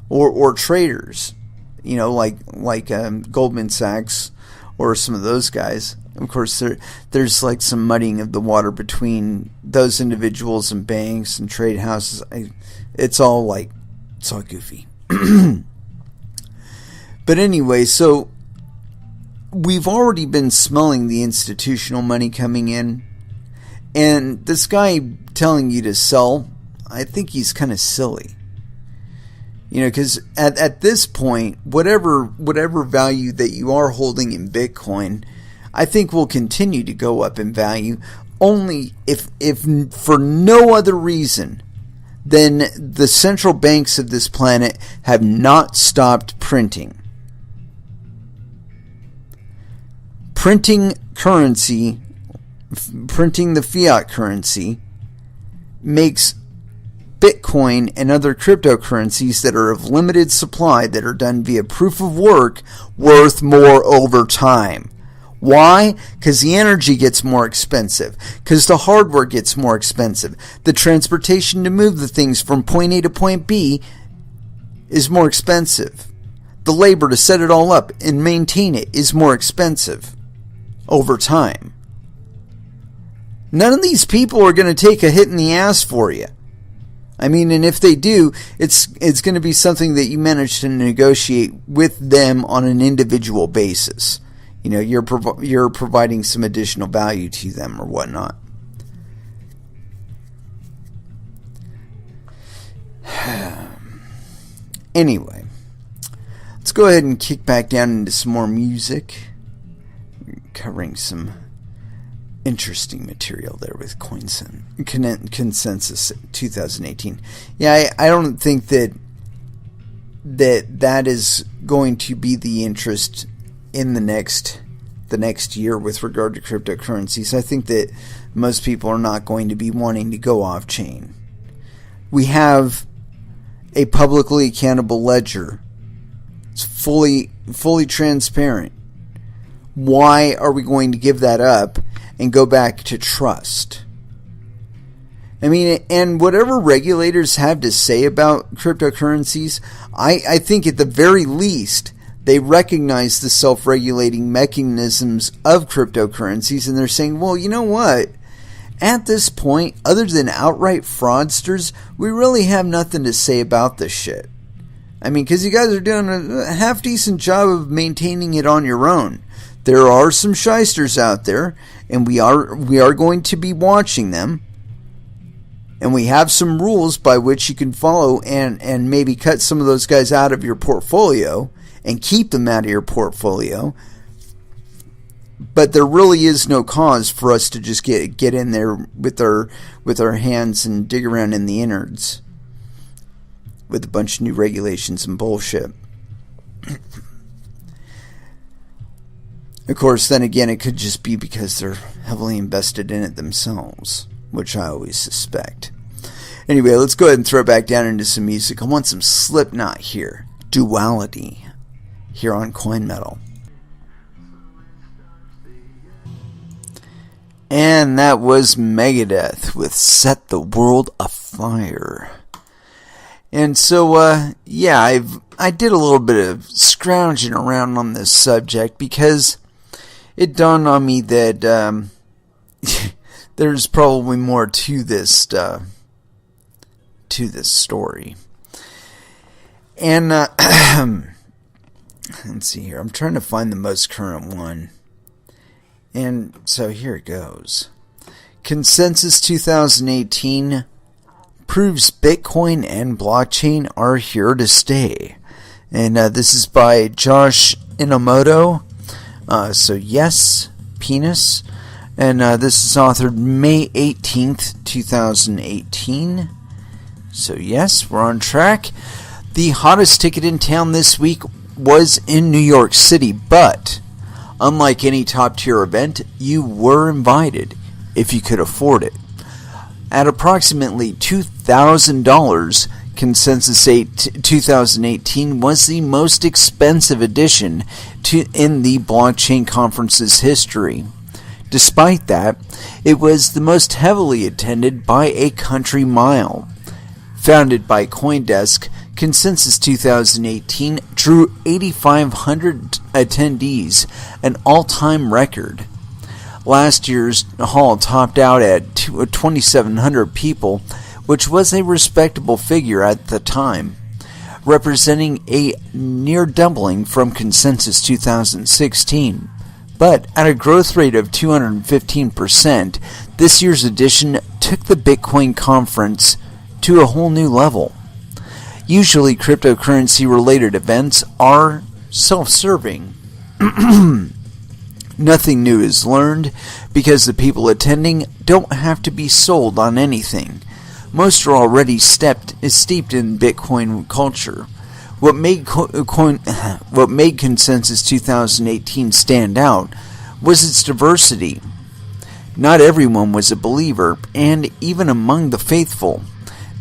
or traders, you know, like Goldman Sachs or some of those guys. Of course, there's like some muddying of the water between those individuals and banks and trade houses. It's all goofy. But anyway, so we've already been smelling the institutional money coming in, and this guy telling you to sell, I think he's kind of silly. You know, because at this point, whatever value that you are holding in Bitcoin, I think will continue to go up in value, only if for no other reason than the central banks of this planet have not stopped printing. Printing currency, printing the fiat currency, makes Bitcoin and other cryptocurrencies that are of limited supply, that are done via proof of work, worth more over time. Why? Because the energy gets more expensive. Because the hardware gets more expensive. The transportation to move the things from point A to point B is more expensive. The labor to set it all up and maintain it is more expensive over time. None of these people are going to take a hit in the ass for you. I mean, and if they do, it's going to be something that you manage to negotiate with them on an individual basis. you're providing some additional value to them or whatnot. Anyway, let's go ahead and kick back down into some more music. We're covering some interesting material there with Consensus 2018. Yeah, I don't think that is going to be the interest in the next year with regard to cryptocurrencies. I think that most people are not going to be wanting to go off chain. We have a publicly accountable ledger. It's fully transparent. Why are we going to give that up and go back to trust? I mean, and whatever regulators have to say about cryptocurrencies, I think at the very least they recognize the self-regulating mechanisms of cryptocurrencies, and they're saying, well, you know what? At this point, other than outright fraudsters, we really have nothing to say about this shit. I mean, because you guys are doing a half-decent job of maintaining it on your own. There are some shysters out there, and we are going to be watching them. And we have some rules by which you can follow and maybe cut some of those guys out of your portfolio and keep them out of your portfolio. But there really is no cause for us to just get in there with our hands and dig around in the innards with a bunch of new regulations and bullshit. Of course, then again, it could just be because they're heavily invested in it themselves, which I always suspect. Anyway, let's go ahead and throw it back down into some music. I want some Slipknot here. Duality here on CoinMetal. And that was Megadeth with Set the World Afire. And so, I did a little bit of scrounging around on this subject because it dawned on me that there's probably more to this story. And let's see here. I'm trying to find the most current one. And so here it goes. Consensus 2018 proves Bitcoin and blockchain are here to stay. And this is by Josh Inamoto. So yes, penis. And this is authored May 18th, 2018. So yes, we're on track. The hottest ticket in town this week was in New York City, but unlike any top-tier event, you were invited if you could afford it. At approximately $2,000, Consensus 2018 was the most expensive addition in the blockchain conference's history. Despite that, it was the most heavily attended by a country mile. Founded by CoinDesk, Consensus 2018 drew 8,500 attendees, an all-time record. Last year's hall topped out at 2,700 people, which was a respectable figure at the time, representing a near doubling from Consensus 2016. But at a growth rate of 215%, this year's edition took the Bitcoin conference to a whole new level. Usually cryptocurrency-related events are self-serving. Nothing new is learned because the people attending don't have to be sold on anything. Most are already steeped in Bitcoin culture. What made Consensus 2018 stand out was its diversity. Not everyone was a believer, and even among the faithful,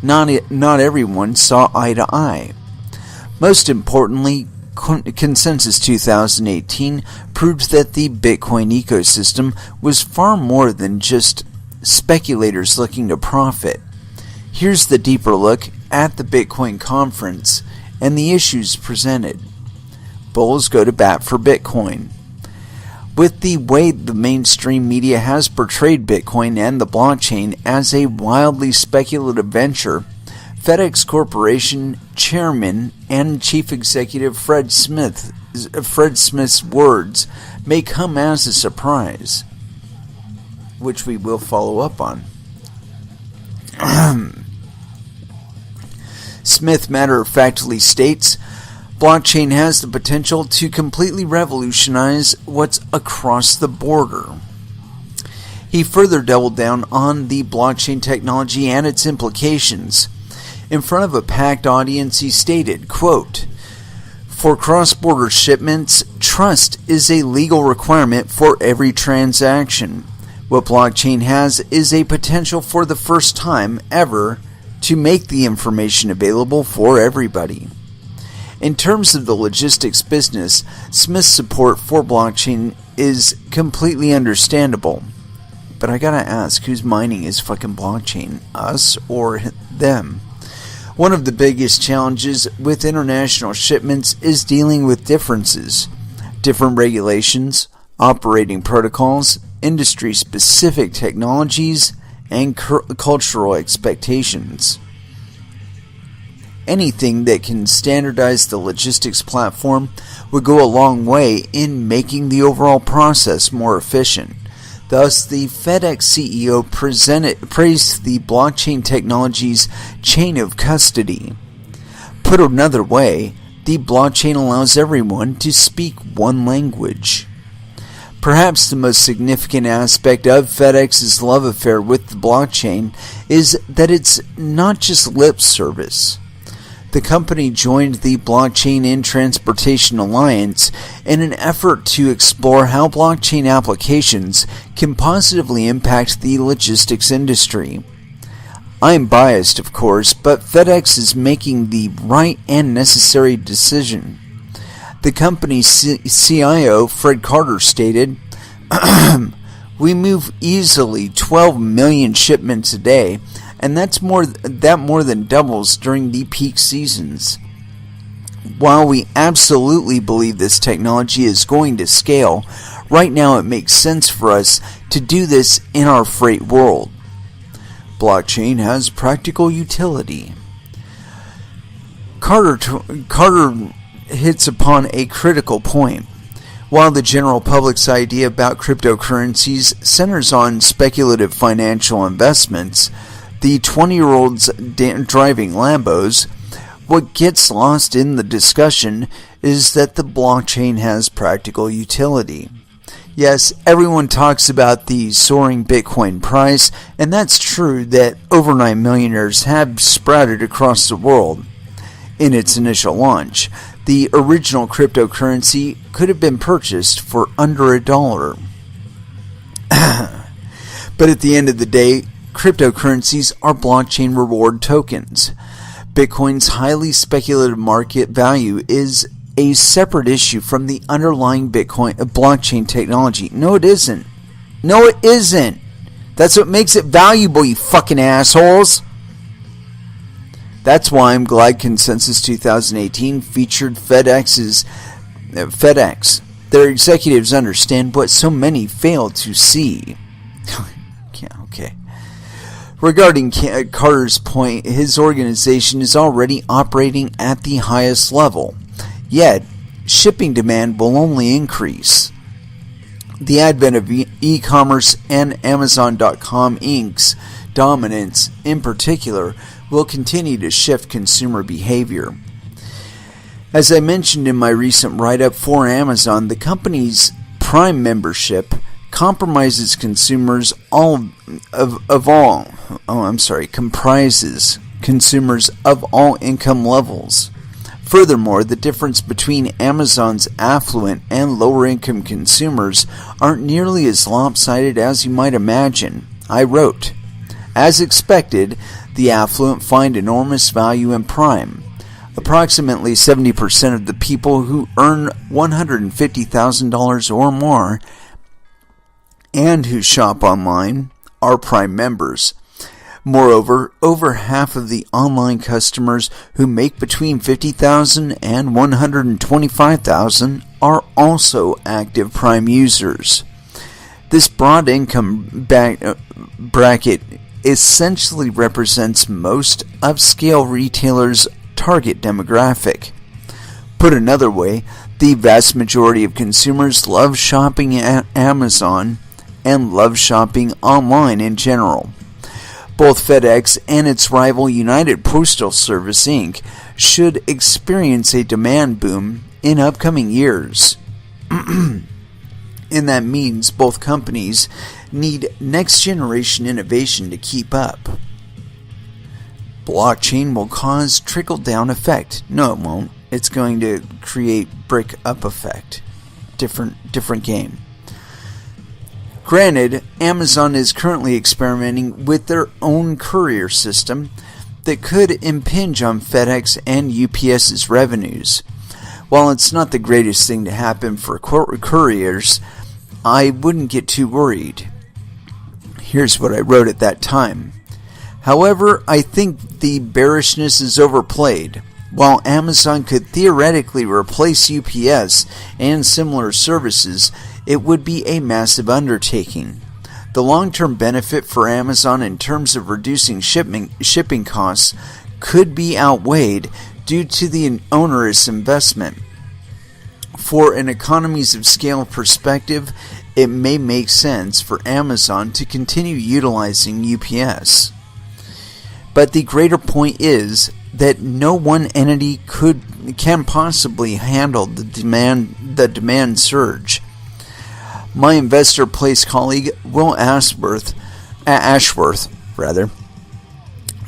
not everyone saw eye to eye. Most importantly, Consensus 2018 proved that the Bitcoin ecosystem was far more than just speculators looking to profit. Here's the deeper look at the Bitcoin conference and the issues presented. Bulls go to bat for Bitcoin. With the way the mainstream media has portrayed Bitcoin and the blockchain as a wildly speculative venture, FedEx Corporation Chairman and Chief Executive Fred Smith's words may come as a surprise, which we will follow up on. Smith matter-of-factly states, blockchain has the potential to completely revolutionize what's across the border. He further doubled down on the blockchain technology and its implications. In front of a packed audience, he stated, quote, "For cross-border shipments, trust is a legal requirement for every transaction. What blockchain has is a potential for the first time ever to make the information available for everybody." In terms of the logistics business, Smith's support for blockchain is completely understandable. But I gotta ask, who's mining his fucking blockchain? Us or them? One of the biggest challenges with international shipments is dealing with differences. Different regulations, operating protocols, industry-specific technologies, and cultural expectations. Anything that can standardize the logistics platform would go a long way in making the overall process more efficient. Thus, the FedEx CEO praised the blockchain technology's chain of custody. Put another way, the blockchain allows everyone to speak one language. Perhaps the most significant aspect of FedEx's love affair with the blockchain is that it's not just lip service. The company joined the Blockchain in Transportation Alliance in an effort to explore how blockchain applications can positively impact the logistics industry. I'm biased, of course, but FedEx is making the right and necessary decision. The company's CIO, Fred Carter, stated, "We move easily 12 million shipments a day, and that more than doubles during the peak seasons. While we absolutely believe this technology is going to scale, right now it makes sense for us to do this in our freight world. Blockchain has practical utility." Carter hits upon a critical point. While the general public's idea about cryptocurrencies centers on speculative financial investments, the 20-year-olds driving Lambos, what gets lost in the discussion is that the blockchain has practical utility. Yes, everyone talks about the soaring Bitcoin price, and that's true that overnight millionaires have sprouted across the world. In its initial launch, the original cryptocurrency could have been purchased for under $1. But at the end of the day, cryptocurrencies are blockchain reward tokens. Bitcoin's highly speculative market value is a separate issue from the underlying blockchain technology. No, it isn't. No, it isn't. That's what makes it valuable, you fucking assholes. That's why I'm glad Consensus2018 featured FedEx. Their executives understand what so many fail to see. Yeah, okay. Regarding Carter's point, his organization is already operating at the highest level. Yet, shipping demand will only increase. The advent of e-commerce and Amazon.com Inc.'s dominance, in particular, will continue to shift consumer behavior. As I mentioned in my recent write-up for Amazon, the company's Prime membership comprises consumers of all income levels. Furthermore, the difference between Amazon's affluent and lower income consumers aren't nearly as lopsided as you might imagine. I wrote, "As expected, the affluent find enormous value in Prime. Approximately 70% of the people who earn $150,000 or more and who shop online are Prime members. Moreover, over half of the online customers who make between $50,000 and $125,000 are also active Prime users. This broad income bracket essentially represents most upscale retailers' target demographic. Put another way, the vast majority of consumers love shopping at Amazon and love shopping online in general. Both FedEx and its rival United Postal Service Inc. should experience a demand boom in upcoming years. And that means both companies need next-generation innovation to keep up. Blockchain will cause trickle-down effect. No, it won't. It's going to create brick-up effect. Different game. Granted, Amazon is currently experimenting with their own courier system that could impinge on FedEx and UPS's revenues. While it's not the greatest thing to happen for couriers, I wouldn't get too worried. Here's what I wrote at that time. However, I think the bearishness is overplayed. While Amazon could theoretically replace UPS and similar services, it would be a massive undertaking. The long-term benefit for Amazon in terms of reducing shipping costs could be outweighed due to the onerous investment. For an economies of scale perspective, it may make sense for Amazon to continue utilizing UPS. But the greater point is that no one entity can possibly handle the demand surge. My investor place colleague Will Ashworth,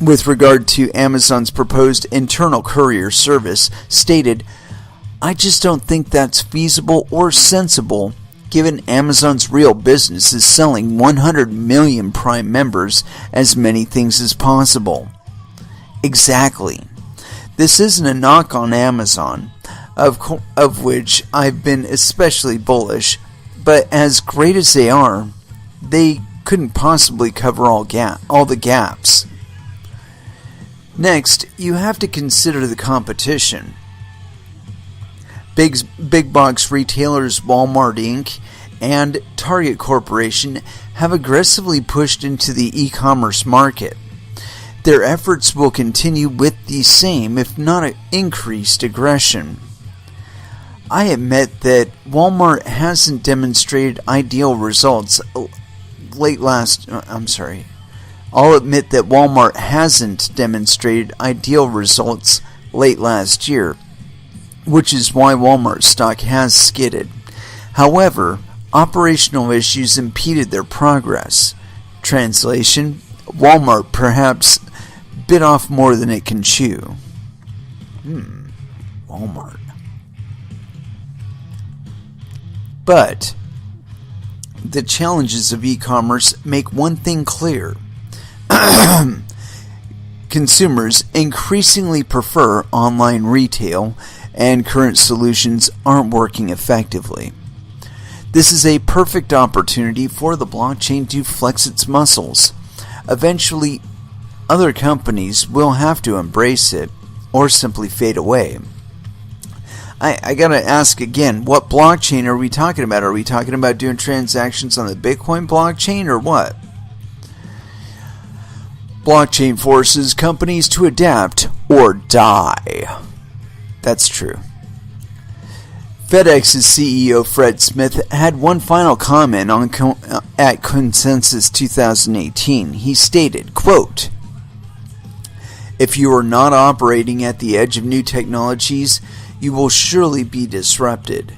with regard to Amazon's proposed internal courier service, stated, "I just don't think that's feasible or sensible, given Amazon's real business is selling 100 million Prime members as many things as possible." Exactly. This isn't a knock on Amazon, of which I've been especially bullish, but as great as they are, they couldn't possibly cover all the gaps. Next, you have to consider the competition. Big box retailers Walmart Inc. and Target Corporation have aggressively pushed into the e-commerce market. Their efforts will continue with the same, if not increased, aggression. I admit that Walmart hasn't demonstrated ideal results I'll admit that Walmart hasn't demonstrated ideal results late last year, which is why Walmart stock has skidded. However, operational issues impeded their progress. Translation: Walmart perhaps bit off more than it can chew. Walmart. But the challenges of e-commerce make one thing clear. Consumers increasingly prefer online retail, and current solutions aren't working effectively. This is a perfect opportunity for the blockchain to flex its muscles. Eventually, other companies will have to embrace it or simply fade away. I gotta ask again, what blockchain are we talking about? Are we talking about doing transactions on the Bitcoin blockchain or what? Blockchain forces companies to adapt or die. That's true. FedEx's CEO Fred Smith had one final comment at Consensus2018. He stated, quote, "If you are not operating at the edge of new technologies, you will surely be disrupted.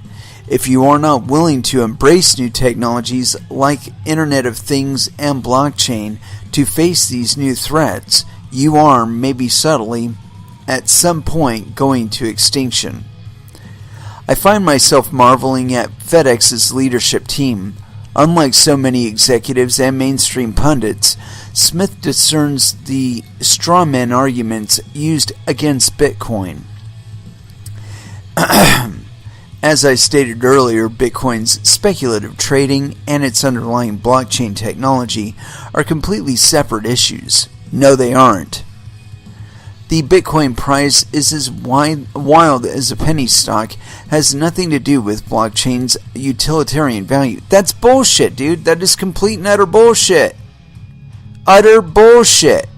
If you are not willing to embrace new technologies like Internet of Things and blockchain to face these new threats, you are, maybe subtly, at some point going to extinction." I find myself marveling at FedEx's leadership team. Unlike so many executives and mainstream pundits, Smith discerns the strawman arguments used against Bitcoin. As I stated earlier, Bitcoin's speculative trading and its underlying blockchain technology are completely separate issues. No, they aren't. The Bitcoin price is as wild as a penny stock, has nothing to do with blockchain's utilitarian value. That's bullshit, dude. That is complete and utter bullshit. utter bullshit.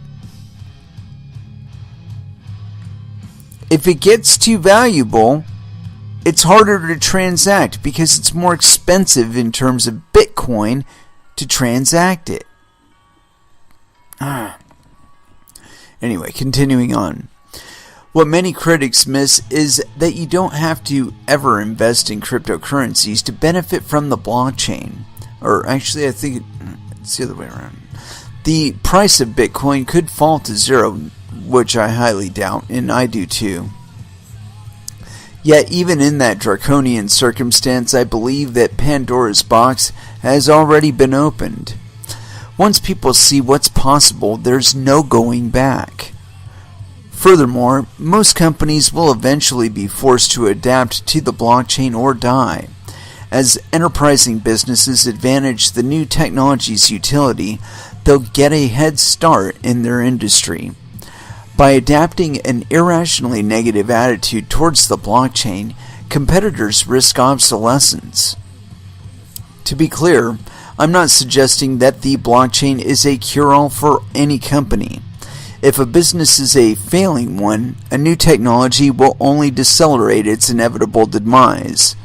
If it gets too valuable, it's harder to transact because it's more expensive in terms of Bitcoin to transact it. Anyway, continuing on. What many critics miss is that you don't have to ever invest in cryptocurrencies to benefit from the blockchain. Or actually, I think it's the other way around. The price of Bitcoin could fall to zero, which I highly doubt, and I do too. Yet even in that draconian circumstance, I believe that Pandora's box has already been opened. Once people see what's possible, there's no going back. Furthermore, most companies will eventually be forced to adapt to the blockchain or die. As enterprising businesses advantage the new technology's utility, they'll get a head start in their industry. By adapting an irrationally negative attitude towards the blockchain, competitors risk obsolescence. To be clear, I'm not suggesting that the blockchain is a cure-all for any company. If a business is a failing one, a new technology will only decelerate its inevitable demise.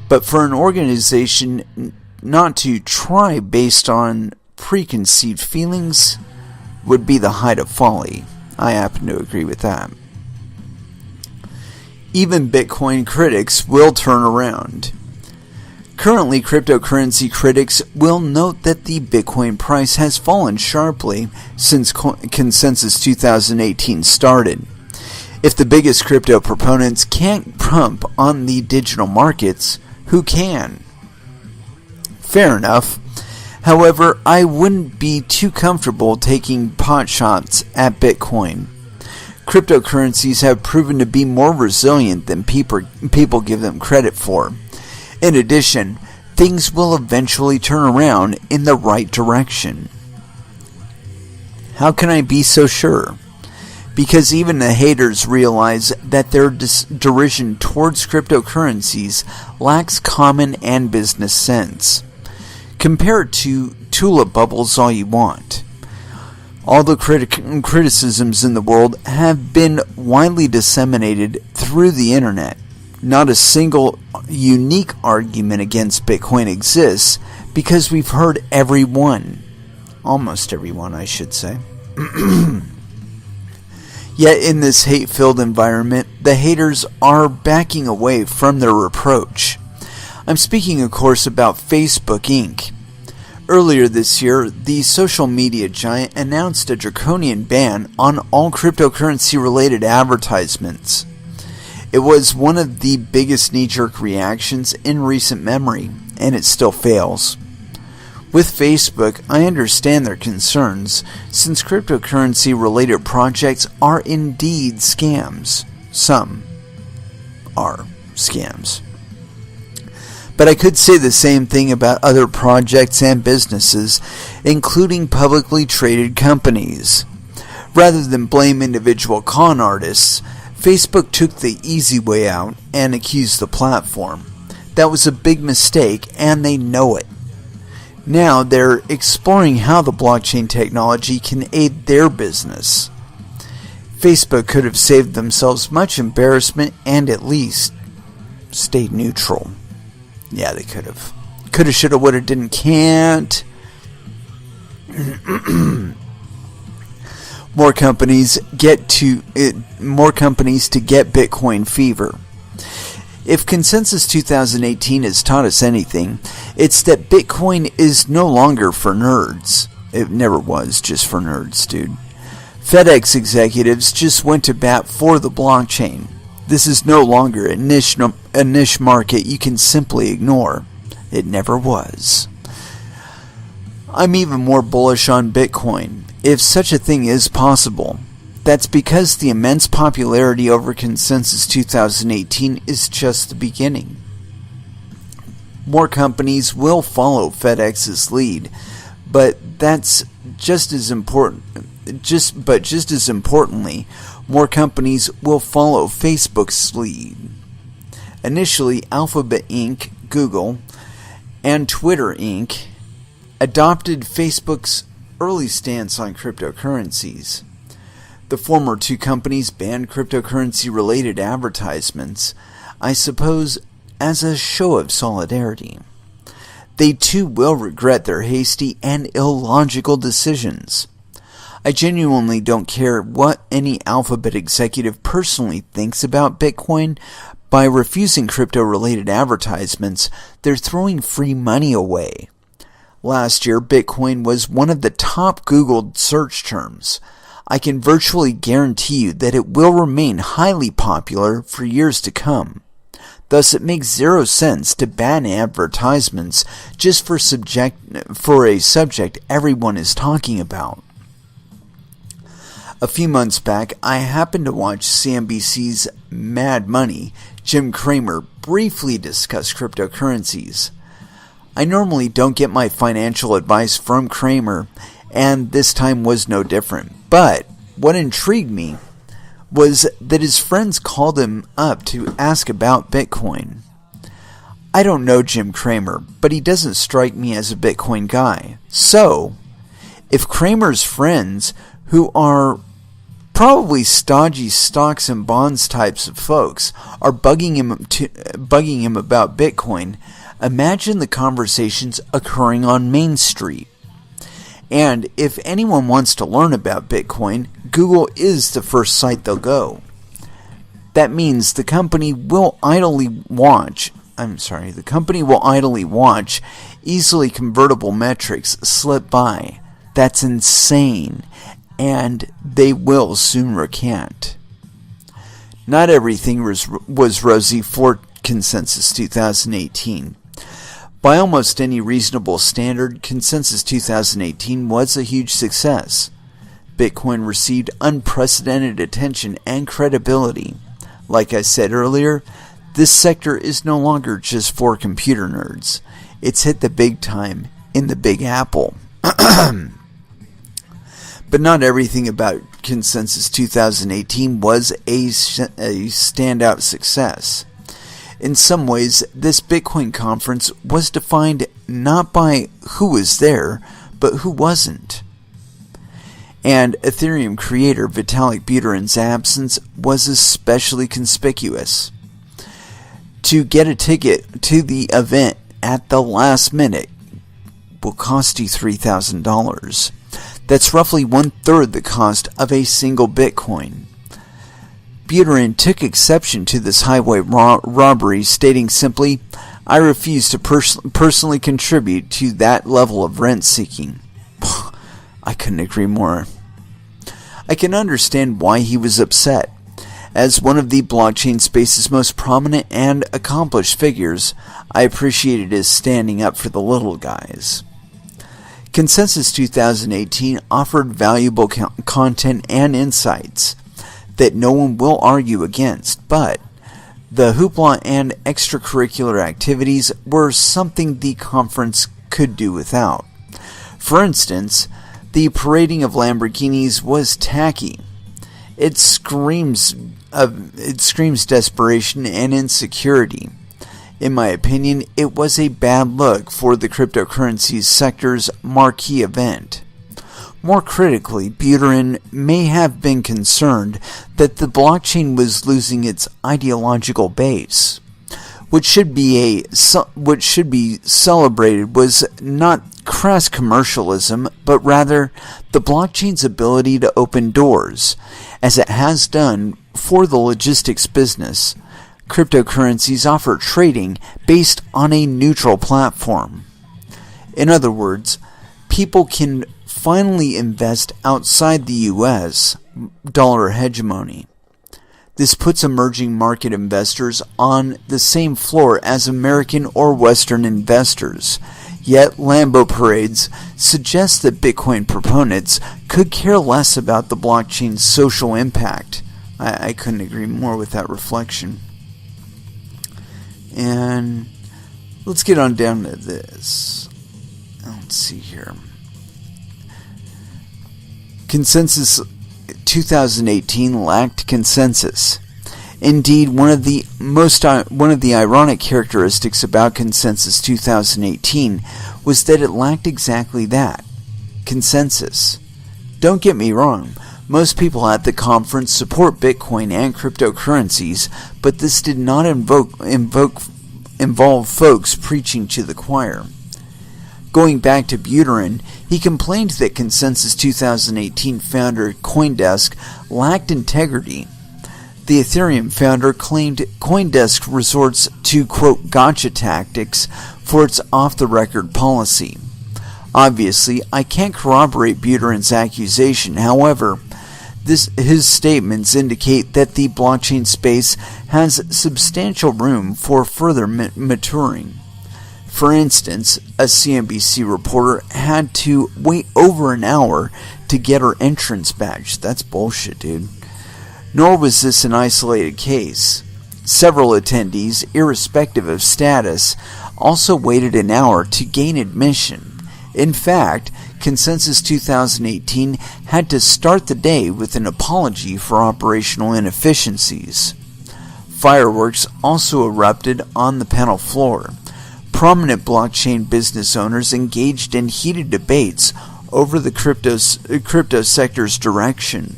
But for an organization not to try based on preconceived feelings would be the height of folly. I happen to agree with that. Even Bitcoin critics will turn around. Currently, cryptocurrency critics will note that the Bitcoin price has fallen sharply since Consensus 2018 started. If the biggest crypto proponents can't pump on the digital markets, who can? Fair enough. However, I wouldn't be too comfortable taking pot shots at Bitcoin. Cryptocurrencies have proven to be more resilient than people give them credit for. In addition, things will eventually turn around in the right direction. How can I be so sure? Because even the haters realize that their derision towards cryptocurrencies lacks common and business sense. Compare it to tulip bubbles all you want. All the criticisms in the world have been widely disseminated through the internet. Not a single unique argument against Bitcoin exists because we've heard every one. Almost every one, I should say. Yet in this hate-filled environment, the haters are backing away from their reproach. I'm speaking, of course, about Facebook Inc. Earlier this year, the social media giant announced a draconian ban on all cryptocurrency-related advertisements. It was one of the biggest knee-jerk reactions in recent memory, and it still fails. With Facebook, I understand their concerns, since cryptocurrency-related projects are indeed scams. Some are scams. But I could say the same thing about other projects and businesses, including publicly traded companies. Rather than blame individual con artists, Facebook took the easy way out and accused the platform. That was a big mistake, and they know it. Now they're exploring how the blockchain technology can aid their business. Facebook could have saved themselves much embarrassment and at least stayed neutral. Yeah, they could have. Coulda, shoulda, woulda, didn't, can't. More companies to get Bitcoin fever. If Consensus 2018 has taught us anything, it's that Bitcoin is no longer for nerds. It never was just for nerds, dude. FedEx executives just went to bat for the blockchain. This is no longer a niche market you can simply ignore. It never was. I'm even more bullish on Bitcoin, if such a thing is possible. That's because the immense popularity over Consensus 2018 is just the beginning. More companies will follow FedEx's lead, but that's just as important. Just as importantly, more companies will follow Facebook's lead. Initially, Alphabet Inc., Google, and Twitter Inc. adopted Facebook's early stance on cryptocurrencies. The former two companies banned cryptocurrency-related advertisements, I suppose, as a show of solidarity. They too will regret their hasty and illogical decisions. I genuinely don't care what any Alphabet executive personally thinks about Bitcoin. By refusing crypto-related advertisements, they're throwing free money away. Last year, Bitcoin was one of the top Googled search terms. I can virtually guarantee you that it will remain highly popular for years to come. Thus, it makes zero sense to ban advertisements just for a subject everyone is talking about. A few months back, I happened to watch CNBC's Mad Money. Jim Cramer briefly discussed cryptocurrencies. I normally don't get my financial advice from Cramer, and this time was no different. But what intrigued me was that his friends called him up to ask about Bitcoin. I don't know Jim Cramer, but he doesn't strike me as a Bitcoin guy. So, if Cramer's friends, who are probably stodgy stocks and bonds types of folks, are bugging him about Bitcoin, imagine the conversations occurring on Main Street. And if anyone wants to learn about Bitcoin, Google is the first site they'll go. That means the company will idly watch easily convertible metrics slip by. That's insane, and they will soon recant. Not everything was rosy for Consensus 2018. By almost any reasonable standard, Consensus 2018 was a huge success. Bitcoin received unprecedented attention and credibility. Like I said earlier, this sector is no longer just for computer nerds. It's hit the big time in the Big Apple. But not everything about Consensus 2018 was a standout success. In some ways, this Bitcoin conference was defined not by who was there, but who wasn't. And Ethereum creator Vitalik Buterin's absence was especially conspicuous. To get a ticket to the event at the last minute will cost you $3,000. That's roughly 1/3 the cost of a single Bitcoin. Buterin took exception to this highway robbery, stating simply, "I refuse to personally contribute to that level of rent-seeking." I couldn't agree more. I can understand why he was upset. As one of the blockchain space's most prominent and accomplished figures, I appreciated his standing up for the little guys. Consensus 2018 offered valuable content and insights that no one will argue against, but the hoopla and extracurricular activities were something the conference could do without. For instance, the parading of Lamborghinis was tacky. It screams desperation and insecurity. In my opinion, it was a bad look for the cryptocurrency sector's marquee event. More critically, Buterin may have been concerned that the blockchain was losing its ideological base. What should be celebrated was not crass commercialism, but rather the blockchain's ability to open doors, as it has done for the logistics business. Cryptocurrencies offer trading based on a neutral platform. In other words, people can finally invest outside the U.S. dollar hegemony. This puts emerging market investors on the same floor as American or Western investors. Yet Lambo parades suggest that Bitcoin proponents could care less about the blockchain's social impact. I couldn't agree more with that reflection. And let's get on down to this. Let's see here. Consensus 2018 lacked consensus. Indeed, one of the ironic characteristics about Consensus 2018 was that it lacked exactly that, consensus. Don't get me wrong, most people at the conference support Bitcoin and cryptocurrencies, but this did not involve folks preaching to the choir. Going back to Buterin, he complained that Consensus2018 founder CoinDesk lacked integrity. The Ethereum founder claimed CoinDesk resorts to, quote, gotcha tactics for its off-the-record policy. Obviously, I can't corroborate Buterin's accusation. However, his statements indicate that the blockchain space has substantial room for further maturing. For instance, a CNBC reporter had to wait over an hour to get her entrance badge. That's bullshit, dude. Nor was this an isolated case. Several attendees, irrespective of status, also waited an hour to gain admission. In fact, Consensus2018 had to start the day with an apology for operational inefficiencies. Fireworks also erupted on the panel floor. Prominent blockchain business owners engaged in heated debates over the crypto sector's direction.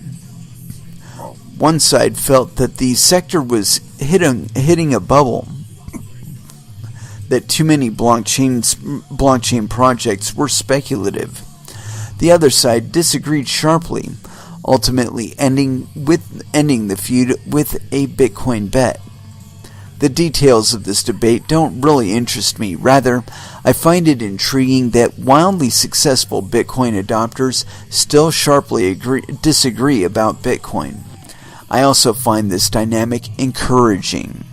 One side felt that the sector was hitting a bubble, that too many blockchain projects were speculative. The other side disagreed sharply, ultimately ending the feud with a Bitcoin bet. The details of this debate don't really interest me. Rather, I find it intriguing that wildly successful Bitcoin adopters still sharply disagree about Bitcoin. I also find this dynamic encouraging.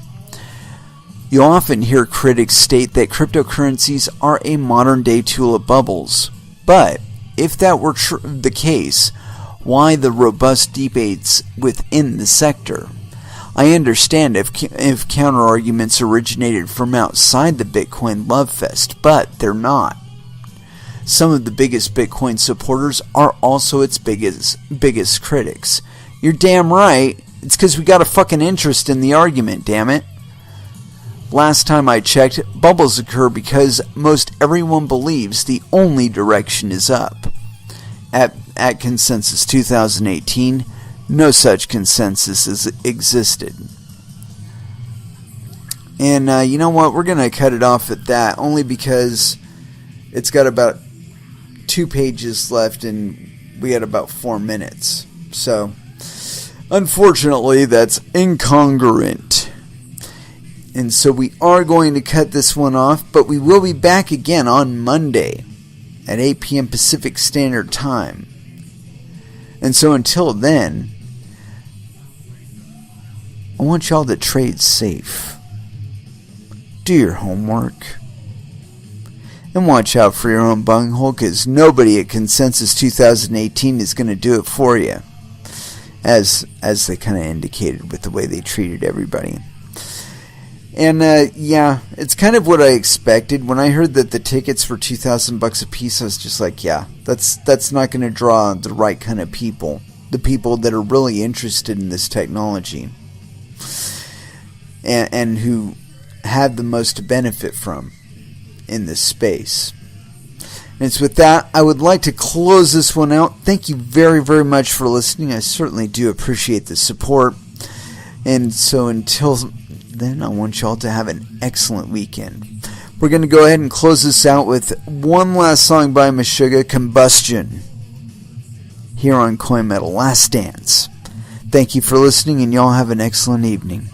You often hear critics state that cryptocurrencies are a modern-day tool of bubbles. But, if that were the case, why the robust debates within the sector? I understand if counterarguments originated from outside the Bitcoin love fest, but they're not. Some of the biggest Bitcoin supporters are also its biggest critics. You're damn right. It's because we got a fucking interest in the argument, damn it. Last time I checked, bubbles occur because most everyone believes the only direction is up. At Consensus2018, no such consensus existed. And you know what? We're going to cut it off at that, only because it's got about 2 pages left and we had about 4 minutes. So, unfortunately, that's incongruent. And so we are going to cut this one off, but we will be back again on Monday at 8 p.m. Pacific Standard Time. And so until then, I want y'all to trade safe. Do your homework. And watch out for your own bunghole, because nobody at Consensus2018 is going to do it for you. As they kind of indicated with the way they treated everybody. And yeah, it's kind of what I expected. When I heard that the tickets were $2,000 a piece, I was just like, yeah, that's not going to draw the right kind of people. The people that are really interested in this technology. And who have the most to benefit from in this space. And it's with that, I would like to close this one out. Thank you very, very much for listening. I certainly do appreciate the support. And so until then, I want y'all to have an excellent weekend. We're going to go ahead and close this out with one last song by Meshuggah, Combustion, here on CoinMetal, Last Dance. Thank you for listening, and y'all have an excellent evening.